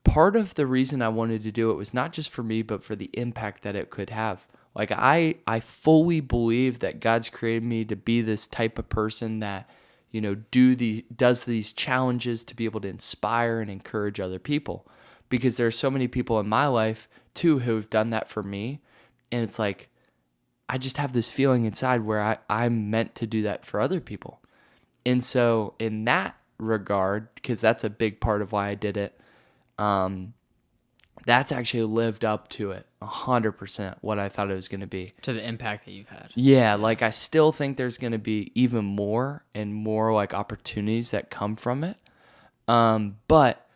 part of the reason I wanted to do it was not just for me, but for the impact that it could have. Like I fully believe that God's created me to be this type of person that, does these challenges to be able to inspire and encourage other people, because there are so many people in my life too who have done that for me. And it's like, I just have this feeling inside where I'm meant to do that for other people. And so in that regard, because that's a big part of why I did it, that's actually lived up to it 100%, what I thought it was going to be. To the impact that you've had. Yeah, like I still think there's going to be even more and more like opportunities that come from it. But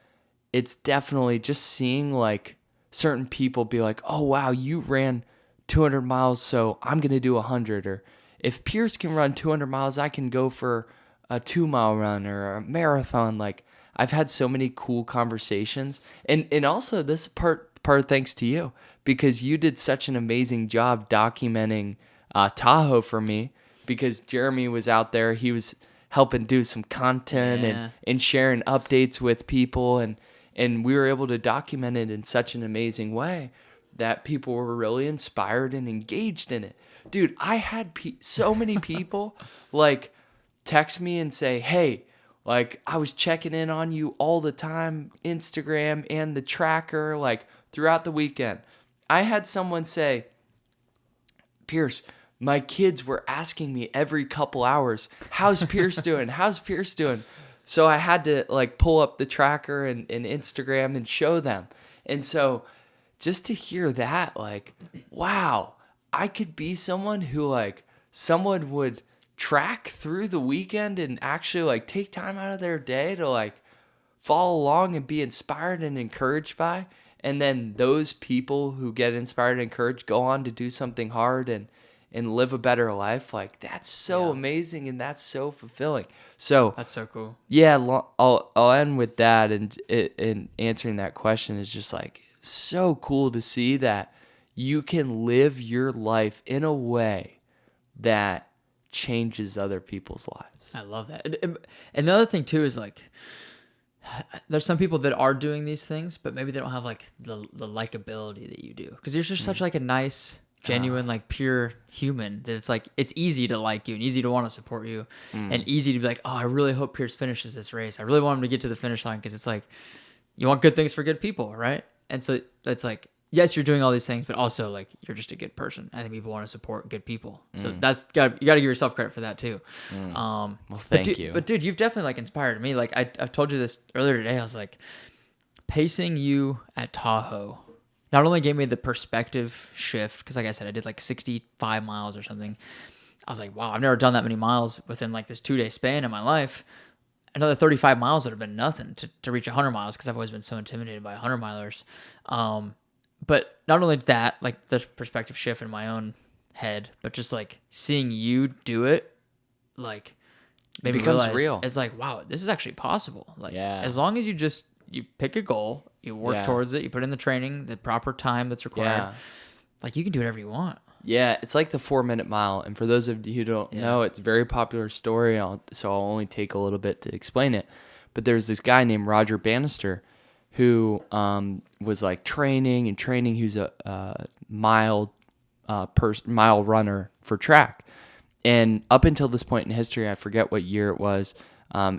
it's definitely just seeing like certain people be like, oh, wow, you ran 200 miles, so I'm going to do 100. Or if Pierce can run 200 miles, I can go for a 2-mile run or a marathon. Like, I've had so many cool conversations, and also this part thanks to you, because you did such an amazing job documenting Tahoe for me, because Jeremy was out there, he was helping do some content and sharing updates with people, and we were able to document it in such an amazing way that people were really inspired and engaged in it. Dude, I had so many people like text me and say, hey, like, I was checking in on you all the time, Instagram and the tracker, like, throughout the weekend. I had someone say, Pierce, my kids were asking me every couple hours, how's Pierce doing? How's Pierce doing? So I had to, like, pull up the tracker and Instagram and show them. And so just to hear that, like, wow, I could be someone who, like, someone would track through the weekend and actually like take time out of their day to like follow along and be inspired and encouraged by, and then those people who get inspired and encouraged go on to do something hard and live a better life. Like, that's so amazing, and that's so fulfilling. So that's so cool. Yeah, I'll end with that, and answering that question is just like so cool to see that you can live your life in a way that changes other people's lives. I love that. And the other thing too is like, there's some people that are doing these things, but maybe they don't have like the likability that you do, because you're just such like a nice, genuine, like pure human that it's like it's easy to like you and easy to want to support you and easy to be like, oh, I really hope Pierce finishes this race. I really want him to get to the finish line, because it's like you want good things for good people, right? And so it's like, yes, you're doing all these things, but also like you're just a good person. I think people want to support good people, so you got to give yourself credit for that too. Well, thank you. But dude, you've definitely like inspired me. Like I've told you this earlier today. I was like, pacing you at Tahoe not only gave me the perspective shift, because like I said, I did like 65 miles or something. I was like, wow, I've never done that many miles within like this 2-day span in my life. Another 35 miles would have been nothing to reach 100 miles, because I've always been so intimidated by 100 milers. But not only that, like the perspective shift in my own head, but just like seeing you do it, like made me realize real. it's like, wow, this is actually possible. Like as long as you pick a goal, you work towards it, you put in the training, the proper time that's required, like you can do whatever you want. Yeah, it's like the 4-minute mile. And for those of you who don't know, it's a very popular story, so I'll only take a little bit to explain it. But there's this guy named Roger Bannister who was like training. He was a mile runner for track. And up until this point in history, I forget what year it was,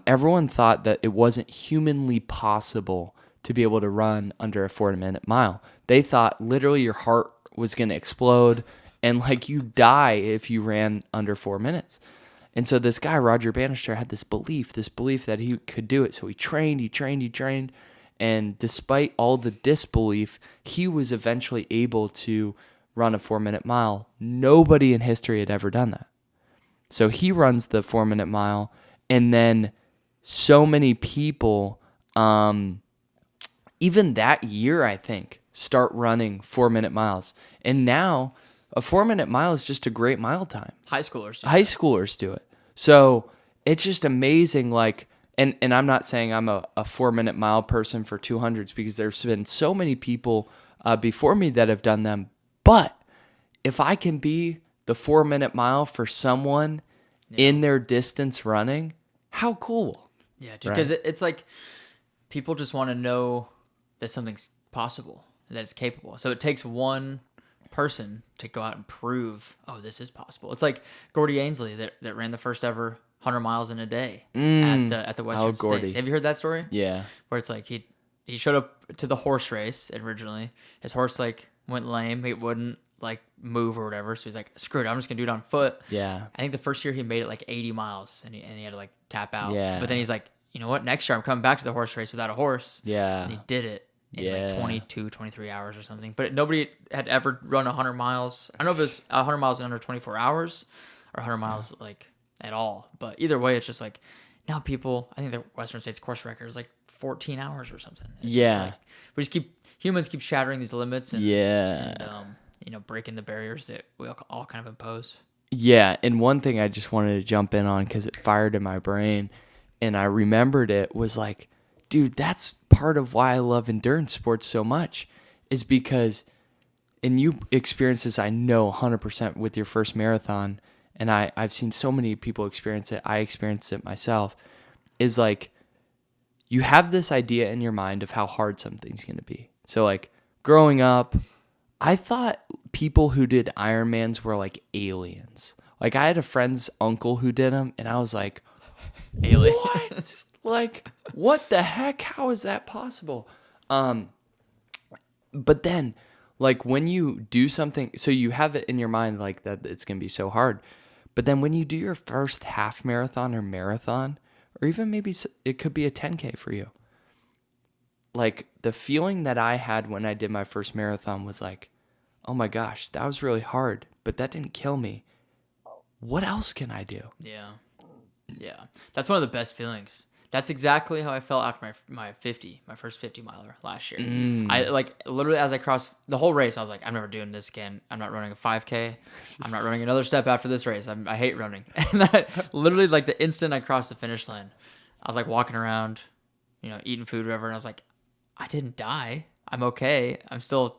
everyone thought that it wasn't humanly possible to be able to run under a 4-minute mile. They thought literally your heart was going to explode and like you die if you ran under 4 minutes. And so this guy, Roger Bannister, had this belief that he could do it. So he trained. And despite all the disbelief, he was eventually able to run a 4-minute mile. Nobody in history had ever done that. So he runs the 4-minute mile, and then so many people, even that year, I think, start running 4-minute miles. And now a 4-minute mile is just a great mile time. High schoolers do it. So it's just amazing. Like, and I'm not saying I'm a 4-minute mile person for 200s, because there's been so many people before me that have done them. But if I can be the 4-minute mile for someone in their distance running, how cool. Yeah, because it's like people just want to know that something's possible, that it's capable. So it takes one person to go out and prove, oh, this is possible. It's like Gordy Ainsley that ran the first ever 100 miles in a day at the Western States. Have you heard that story? Yeah. Where it's like he showed up to the horse race originally. His horse like went lame. He wouldn't like move or whatever. So he's like, screw it, I'm just gonna do it on foot. Yeah. I think the first year he made it like 80 miles and he had to like tap out. Yeah. But then he's like, you know what? Next year I'm coming back to the horse race without a horse. Yeah. And he did it in like 22, 23 hours or something. But nobody had ever run 100 miles. I don't know if it's 100 miles in under 24 hours or 100 miles like at all. But either way, it's just like now people, I think the Western States course record is like 14 hours or something. It's just like, humans keep shattering these limits and breaking the barriers that we all kind of impose. Yeah, and one thing I just wanted to jump in on because it fired in my brain and I remembered it was like, dude, that's part of why I love endurance sports so much is because, and you experience this, I know 100% with your first marathon, and I've seen so many people experience it, I experienced it myself, is like you have this idea in your mind of how hard something's going to be. So like growing up, I thought people who did Ironmans were like aliens. Like I had a friend's uncle who did them, and I was like, alien. What? Like, what the heck? How is that possible? But then, like, when you do something, so you have it in your mind, like, that it's going to be so hard. But then when you do your first half marathon or even maybe it could be a 10K for you. Like, the feeling that I had when I did my first marathon was like, oh my gosh, that was really hard, but that didn't kill me. What else can I do? Yeah. That's one of the best feelings. That's exactly how I felt after my first 50 miler last year. I like literally as I crossed the whole race, I was like, I'm never doing this again. I'm not running a 5K. I'm not running another step after this race. I hate running. And that literally like the instant I crossed the finish line, I was like walking around, eating food, whatever. And I was like, I didn't die. I'm okay. I'm still,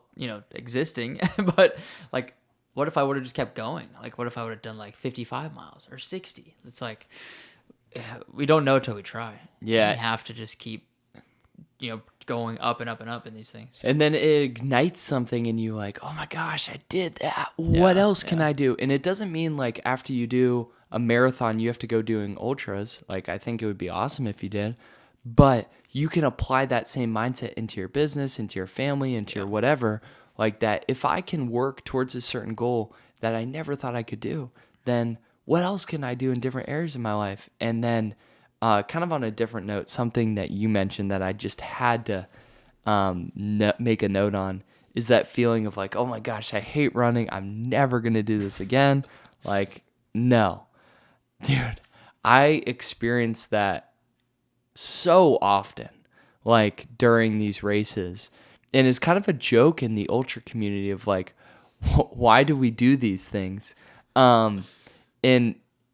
existing. But like, what if I would have just kept going? Like, what if I would have done like 55 miles or 60? It's like, we don't know till we try. Yeah. We have to just keep going up and up and up in these things. And then it ignites something in you like, oh my gosh, I did that. What else can I do? And it doesn't mean like after you do a marathon, you have to go doing ultras. Like I think it would be awesome if you did. But you can apply that same mindset into your business, into your family, into your whatever. Like that, if I can work towards a certain goal that I never thought I could do, then what else can I do in different areas of my life? And then kind of on a different note, something that you mentioned that I just had to make a note on is that feeling of like, oh my gosh, I hate running. I'm never going to do this again. Like, no. Dude, I experience that so often, like during these races. And it's kind of a joke in the ultra community of like, why do we do these things? And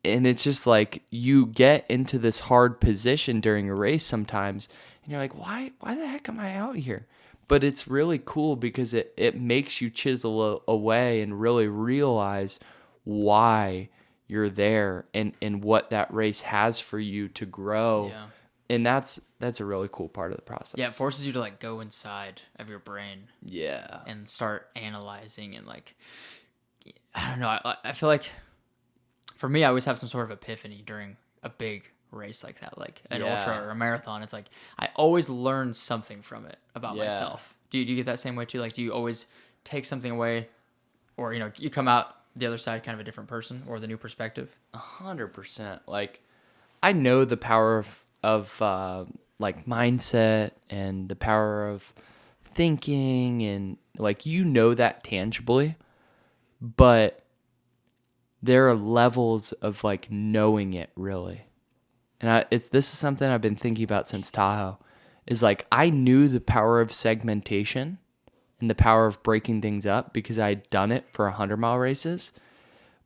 it's just like you get into this hard position during a race sometimes, and you're like, why the heck am I out here? But it's really cool because it makes you chisel away and really realize why you're there and what that race has for you to grow. Yeah. And that's a really cool part of the process. Yeah, it forces you to like go inside of your brain. Yeah. And start analyzing and like, I don't know. I feel like for me, I always have some sort of epiphany during a big race like that, like an ultra or a marathon. It's like I always learn something from it about myself. Do you get that same way too? Like, do you always take something away, or you come out the other side kind of a different person or the new perspective? 100%. Like, I know the power of like mindset and the power of thinking, and like that tangibly, but there are levels of like knowing it really. And this is something I've been thinking about since Tahoe, is like I knew the power of segmentation and the power of breaking things up because I'd done it for 100-mile races.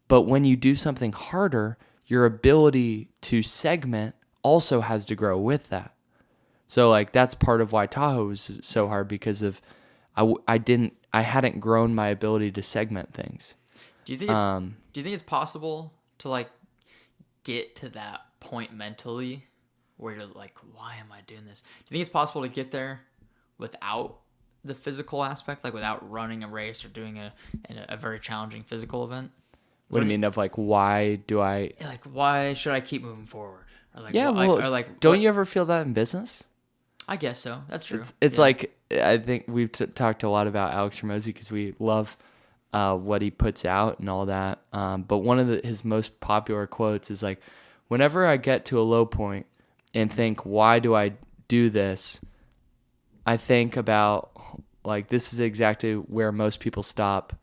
But when you do something harder, your ability to segment also has to grow with that. So like that's part of why Tahoe was so hard, because of I hadn't grown my ability to segment things. Do you think it's possible to like get to that point mentally where you're like, why am I doing this? Do you think it's possible to get there without the physical aspect, like without running a race or doing a very challenging physical event? What do you mean of like, why should I keep moving forward? Or like, don't you ever feel that in business? I guess so. That's true. It's like, I think we've talked a lot about Alex Hormozi because we love what he puts out and all that. But one of his most popular quotes is like, whenever I get to a low point and think, why do I do this? I think about like, this is exactly where most people stop.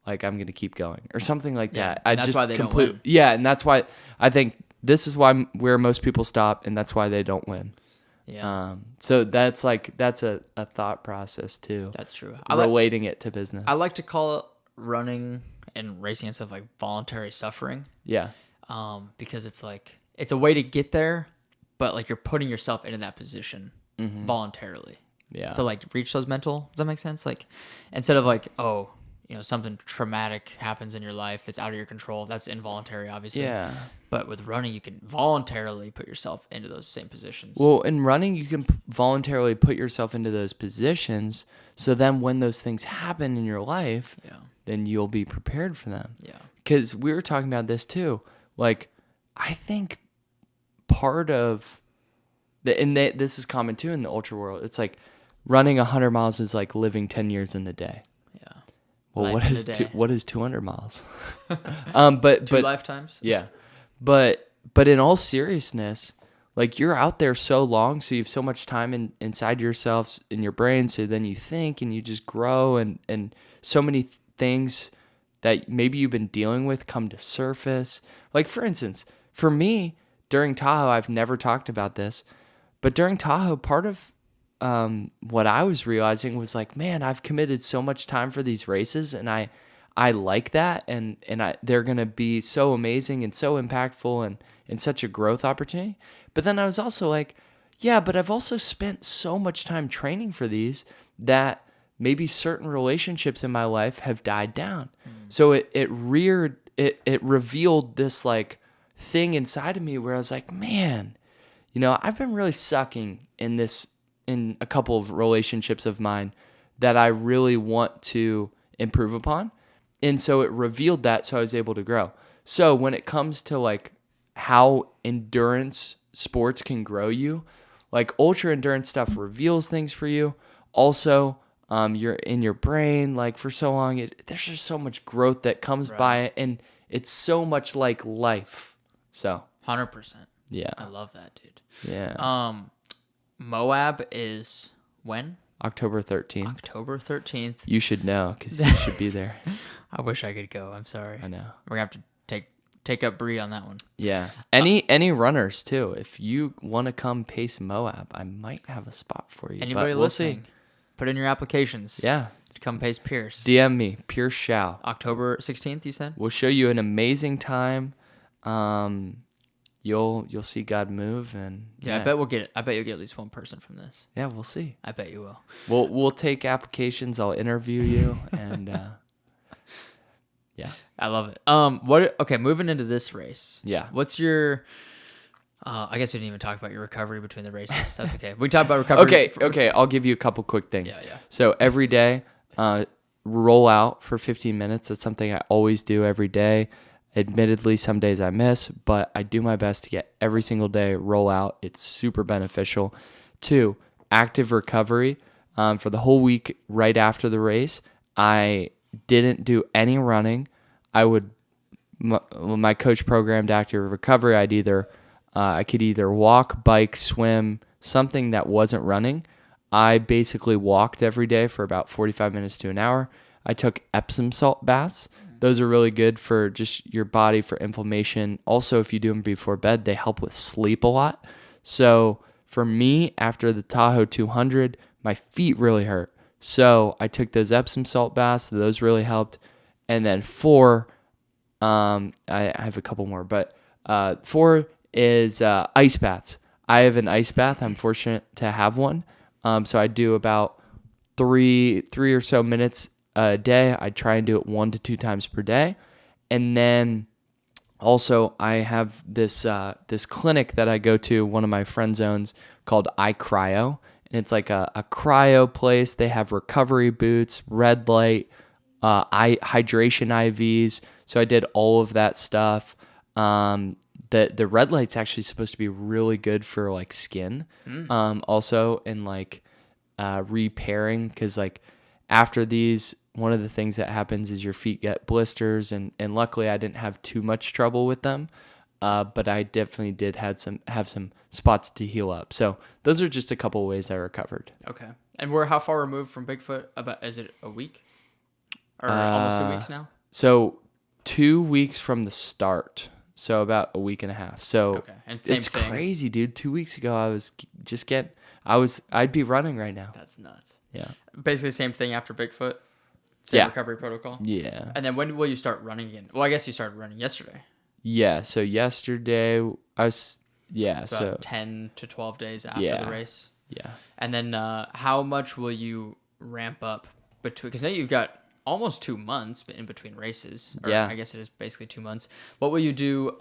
Like, I'm going to keep going or something like that. That's why they don't win. Yeah. And that's why I think this is where most people stop, and that's why they don't win. Yeah. So that's a thought process too. That's true. Relating it to business. I like to call it running and racing and stuff like voluntary suffering. Yeah. Because it's like, it's a way to get there, but like you're putting yourself into that position voluntarily. Yeah. To like reach those mental, does that make sense? Like, instead of like, something traumatic happens in your life that's out of your control, that's involuntary, obviously. Yeah. But with running, you can voluntarily put yourself into those same positions. Well, in running, you can voluntarily put yourself into those positions. So then when those things happen in your life, then you'll be prepared for them. Yeah. Because we were talking about this too. Like, I think part of this is common too in the ultra world. It's like running 100 miles is like living 10 years in a day. Yeah. Well, what is 200 miles? But two lifetimes. Yeah. But in all seriousness, like you're out there so long, so you have so much time inside yourself, in your brain, so then you think and you just grow, and so many things that maybe you've been dealing with come to surface. Like, for instance, for me, during Tahoe, I've never talked about this, but during Tahoe, part of what I was realizing was like, man, I've committed so much time for these races, and I like that, and they're going to be so amazing and so impactful and such a growth opportunity. But then I was also like, yeah, but I've also spent so much time training for these that maybe certain relationships in my life have died down. So it revealed this like thing inside of me where I was like, man, I've been really sucking in this in a couple of relationships of mine that I really want to improve upon. And so it revealed that, so I was able to grow. So when it comes to like how endurance sports can grow you, like ultra endurance stuff reveals things for you. Also, you're in your brain, like for so long, there's just so much growth that comes by it, and it's so much like life. So 100%. Yeah. I love that, dude. Yeah. Moab is when? October 13th. October 13th. You should know because you should be there. I wish I could go. I'm sorry. I know. We're going to have to take up Bree on that one. Yeah. Any runners too. If you want to come pace Moab, I might have a spot for you. Anybody listening, put in your applications. Yeah. To come pace Pierce. DM me, Pierce Showe. October 16th, you said? We'll show you an amazing time. You'll see God move, and I bet you'll get at least one person from this. Yeah, we'll see. I bet you will. We'll take applications. I'll interview you, and yeah, I love it. Okay, moving into this race. Yeah. What's your? I guess we didn't even talk about your recovery between the races. That's okay. We talked about recovery. Okay. I'll give you a couple quick things. Yeah. So every day, roll out for 15 minutes. That's something I always do every day. Admittedly, some days I miss, but I do my best to get every single day roll out. It's super beneficial. 2, active recovery. For the whole week right after the race, I didn't do any running. My coach programmed active recovery. I could either walk, bike, swim, something that wasn't running. I basically walked every day for about 45 minutes to an hour. I took Epsom salt baths. Those are really good for just your body, for inflammation. Also, if you do them before bed, they help with sleep a lot. So for me, after the Tahoe 200, my feet really hurt. So I took those Epsom salt baths. Those really helped. And then 4, I have a couple more, but 4 is ice baths. I have an ice bath. I'm fortunate to have one. So I do about 3 or so minutes a day. I try and do it 1 to 2 times per day. And then also I have this clinic that I go to, one of my friend zones, called iCryo. And it's like a cryo place. They have recovery boots, red light, hydration IVs. So I did all of that stuff. The red light's actually supposed to be really good for like skin. Also, and like repairing, because like after these, one of the things that happens is your feet get blisters, and luckily I didn't have too much trouble with them, but I definitely did have some spots to heal up. So those are just a couple of ways I recovered. Okay. And we're how far removed from Bigfoot? Is it a week? Or almost 2 weeks now? So 2 weeks from the start. So about a week and a half. So okay. And same it's thing. Crazy, dude. 2 weeks ago I'd be running right now. That's nuts. Yeah. Basically the same thing after Bigfoot. Same recovery protocol. Yeah. And then when will you start running again? Well, I guess you started running yesterday. Yeah. So yesterday so 10 to 12 days after the race. Yeah. And then how much will you ramp up between? Because now you've got almost 2 months in between races. Or I guess it is basically 2 months. What will you do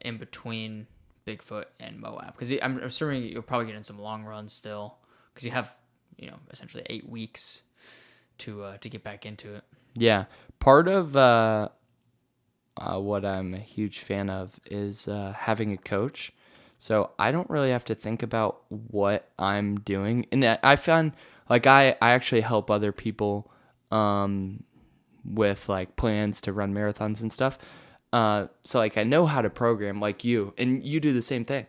in between Bigfoot and Moab? Because I'm assuming you'll probably get in some long runs still, because you have essentially 8 weeks to get back into it. Yeah. Part of what I'm a huge fan of is having a coach. So I don't really have to think about what I'm doing. And I found like I actually help other people with like plans to run marathons and stuff. So like I know how to program, like you, and you do the same thing.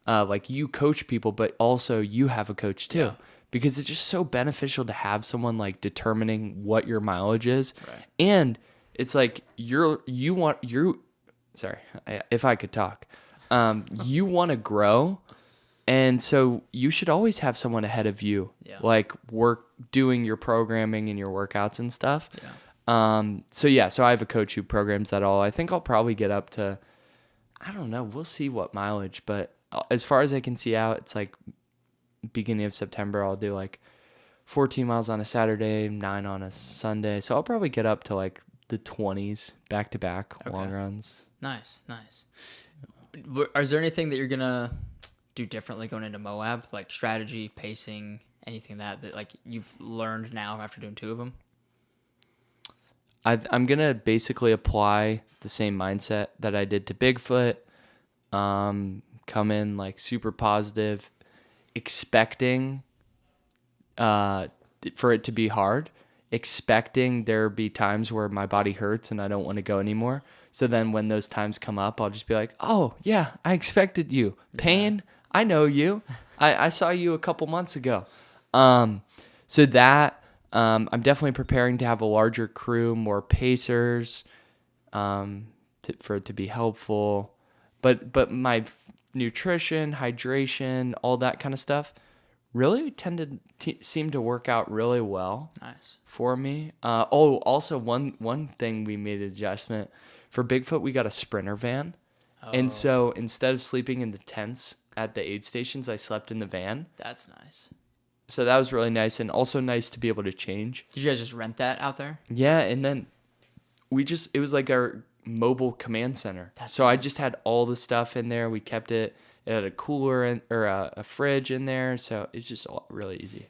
Like you coach people, but also you have a coach too. Yeah. Because it's just so beneficial to have someone like determining what your mileage is. Right. And it's like if I could talk, you want to grow. And so you should always have someone ahead of you, like doing your programming and your workouts and stuff. Yeah. So I have a coach who programs that all. I think I'll probably get up to, I don't know, we'll see what mileage, but as far as I can see out, it's like beginning of September, I'll do like 14 miles on a Saturday, 9 on a Sunday. So I'll probably get up to like the 20s back to back long runs. Nice. Is there anything that you're gonna do differently going into Moab? Like strategy, pacing, anything that like you've learned now after doing 2 of them? I'm going to basically apply the same mindset that I did to Bigfoot. Come in like super positive, expecting for it to be hard, expecting there be times where my body hurts and I don't want to go anymore. So then when those times come up, I'll just be like, oh, yeah, I expected you. Pain, I know you. I saw you a couple months ago. So that I'm definitely preparing to have a larger crew, more pacers, for it to be helpful. But my nutrition, hydration, all that kind of stuff really tended to seem to work out really well. Nice. For me. Also one thing we made an adjustment. For Bigfoot, we got a Sprinter van. Oh. And so instead of sleeping in the tents at the aid stations, I slept in the van. That's nice. So that was really nice, and also nice to be able to change. Did you guys just rent that out there? Yeah, and then it was like our mobile command center. That's nice. I just had all the stuff in there. We kept it. It had a cooler or a fridge in there, so it's just really easy.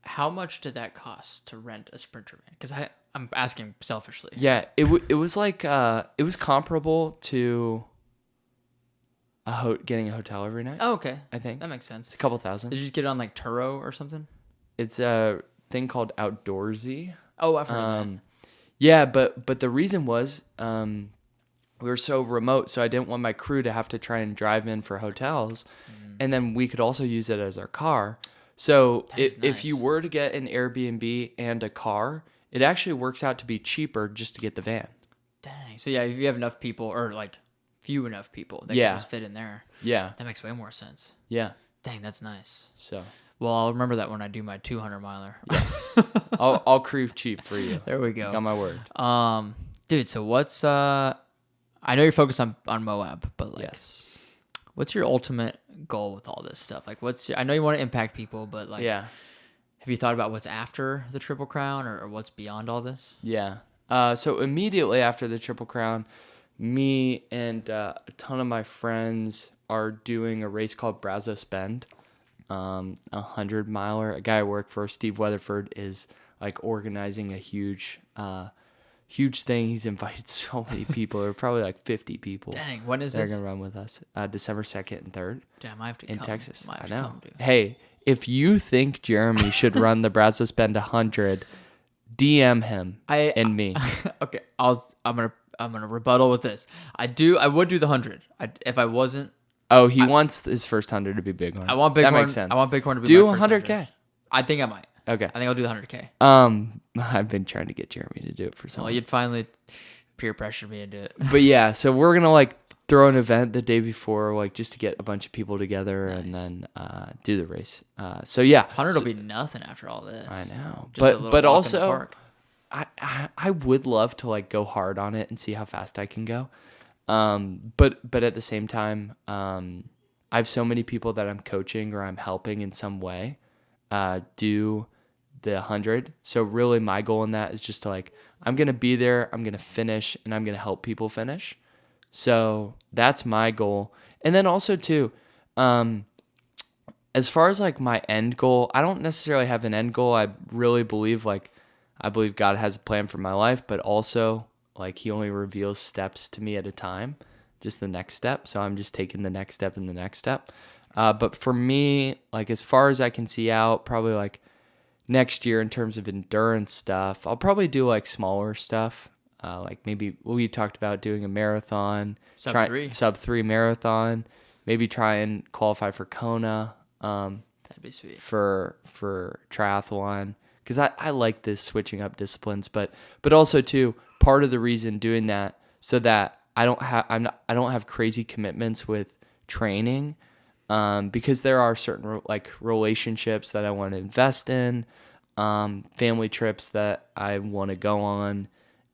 How much did that cost to rent a Sprinter van? Because I'm asking selfishly. Yeah, it was like it was comparable to getting a hotel every night. Oh, okay. I think that makes sense. It's a couple $1,000. Did you just get it on like Turo or something? It's a thing called Outdoorsy. Oh, I've heard of that. Yeah, but the reason was we were so remote, so I didn't want my crew to have to try and drive in for hotels, and then we could also use it as our car. So if you were to get an Airbnb and a car, it actually works out to be cheaper just to get the van. Dang. So yeah, if you have enough people or like few enough people that can just fit in there. Yeah. That makes way more sense. Yeah. Dang, that's nice. So. Well, I'll remember that when I do my 200 miler. Yes. I'll crew cheap for you. There we go. Got my word. Dude, so what's I know you're focused on Moab, but like yes. What's your ultimate goal with all this stuff? Like I know you want to impact people, but like have you thought about what's after the Triple Crown or what's beyond all this? Yeah. So immediately after the Triple Crown, me and a ton of my friends are doing a race called Brazos Bend, 100 miler. A guy I work for, Steve Weatherford, is like organizing a huge thing. He's invited so many people. There are probably like 50 people. Dang, when is this? They're gonna run with us. December 2nd and 3rd. Damn, I have to in come. Texas. I know. Come, hey, if you think Jeremy should run the Brazos Bend 100, DM him and me. Okay, I'm gonna rebuttal with this. I would do the 100. If I wasn't. Oh, he wants his first 100 to be Bighorn. I want Bighorn. That makes sense. I want Bighorn to be do my first 100K. 100. I think I might. Okay. I think I'll do the 100K. I've been trying to get Jeremy to do it for so long. Well, you'd finally peer pressure me into it. But yeah, so we're gonna like throw an event the day before, like just to get a bunch of people together and then do the race. So yeah, 100 will be nothing after all this. I know, just but also, I would love to like go hard on it and see how fast I can go. But at the same time, I have so many people that I'm coaching or I'm helping in some way do the 100. So really my goal in that is just to like, I'm going to be there, I'm going to finish, and I'm going to help people finish. So that's my goal. And then also too, as far as like my end goal, I don't necessarily have an end goal. I really believe God has a plan for my life, but also like he only reveals steps to me at a time, just the next step. So I'm just taking the next step and the next step. But for me, like as far as I can see out, probably like next year in terms of endurance stuff, I'll probably do like smaller stuff. Like maybe we talked about doing a marathon, sub 3 marathon, maybe try and qualify for Kona. That'd be sweet for triathlon. Cause I like this switching up disciplines, but also too, part of the reason doing that so that I don't have crazy commitments with training, because there are certain like relationships that I want to invest in, family trips that I want to go on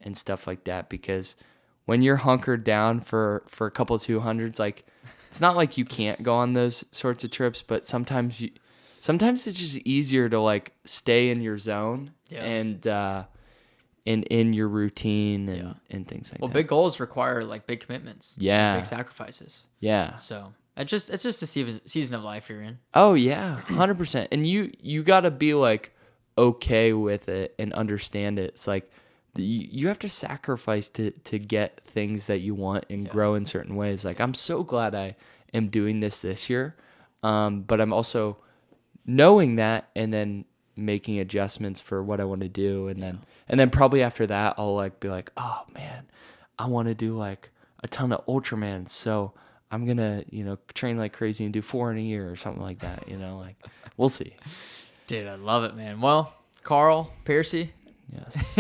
and stuff like that. Because when you're hunkered down for a couple of 200s, like it's not like you can't go on those sorts of trips, but sometimes it's just easier to like stay in your zone and in your routine and things like that. Well, big goals require like big commitments. Yeah. Big sacrifices. Yeah. So It's just a season of life you're in. Oh yeah, 100%. And you got to be like okay with it and understand it. It's like you have to sacrifice to get things that you want and grow in certain ways. Like I'm so glad I am doing this year, but I'm also knowing that and then making adjustments for what I want to do, and then probably after that I'll like be like, oh man, I want to do like a ton of Ultraman, so I'm gonna train like crazy and do 4 in a year or something like that. Like we'll see. Dude, I love it, man. Well, Carl Piercy, yes,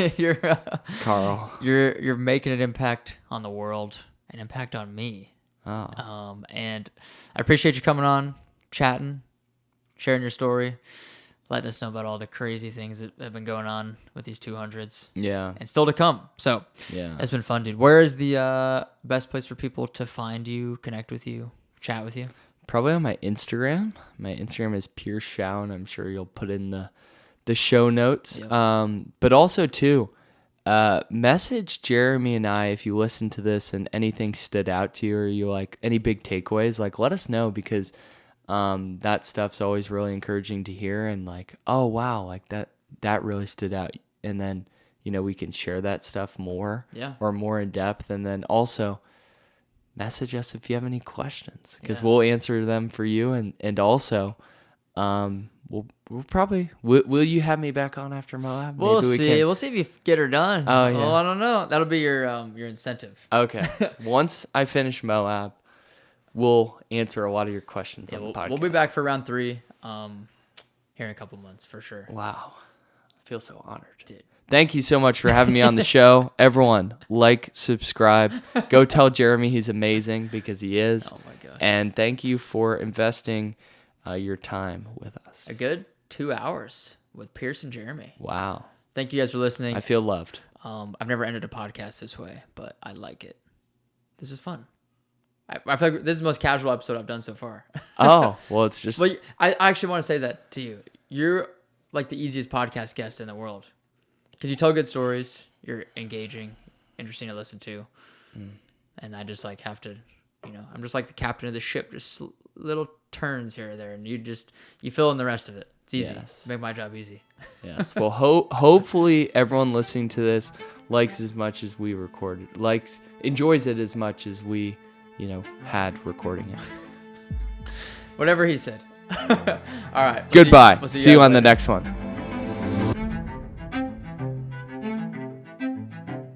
Carl, you're making an impact on the world, an impact on me. Oh. And I appreciate you coming on, chatting, sharing your story, letting us know about all the crazy things that have been going on with these 200s. Yeah. And still to come. So yeah, it's been fun, dude. Where is the best place for people to find you, connect with you, chat with you? Probably on my Instagram. My Instagram is Pierce Showe, and I'm sure you'll put in the show notes. Yep. But also too, message Jeremy and I if you listen to this and anything stood out to you, or you like any big takeaways. Like let us know, because that stuff's always really encouraging to hear, and like, oh wow, like that really stood out, and then we can share that stuff more, or more in depth, and then also message us if you have any questions, because we'll answer them for you, and also we'll probably will you have me back on after Moab? We'll see. We'll see if you get her done. Oh yeah. Well, I don't know. That'll be your incentive. Okay. Once I finish Moab, we'll answer a lot of your questions on the podcast. We'll be back for round 3 here in a couple months for sure. Wow. I feel so honored. Dude. Thank you so much for having me on the show. Everyone, like, subscribe. Go tell Jeremy he's amazing, because he is. Oh my gosh. And thank you for investing your time with us. A good 2 hours with Pierce and Jeremy. Wow. Thank you guys for listening. I feel loved. I've never ended a podcast this way, but I like it. This is fun. I feel like this is the most casual episode I've done so far. Oh, well, it's just... Well, I actually want to say that to you. You're like the easiest podcast guest in the world, because you tell good stories. You're engaging, interesting to listen to. And I just like have to, I'm just like the captain of the ship, just little turns here or there, and you fill in the rest of it. It's easy. Yes. Make my job easy. Yes. Well, hopefully everyone listening to this likes as much as we recorded, enjoys it as much as we, had recording it. Whatever he said. All right. Goodbye. We'll see you on later. the next one.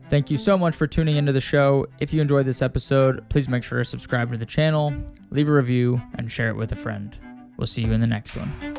Thank you so much for tuning into the show. If you enjoyed this episode, please make sure to subscribe to the channel, leave a review, and share it with a friend. We'll see you in the next one.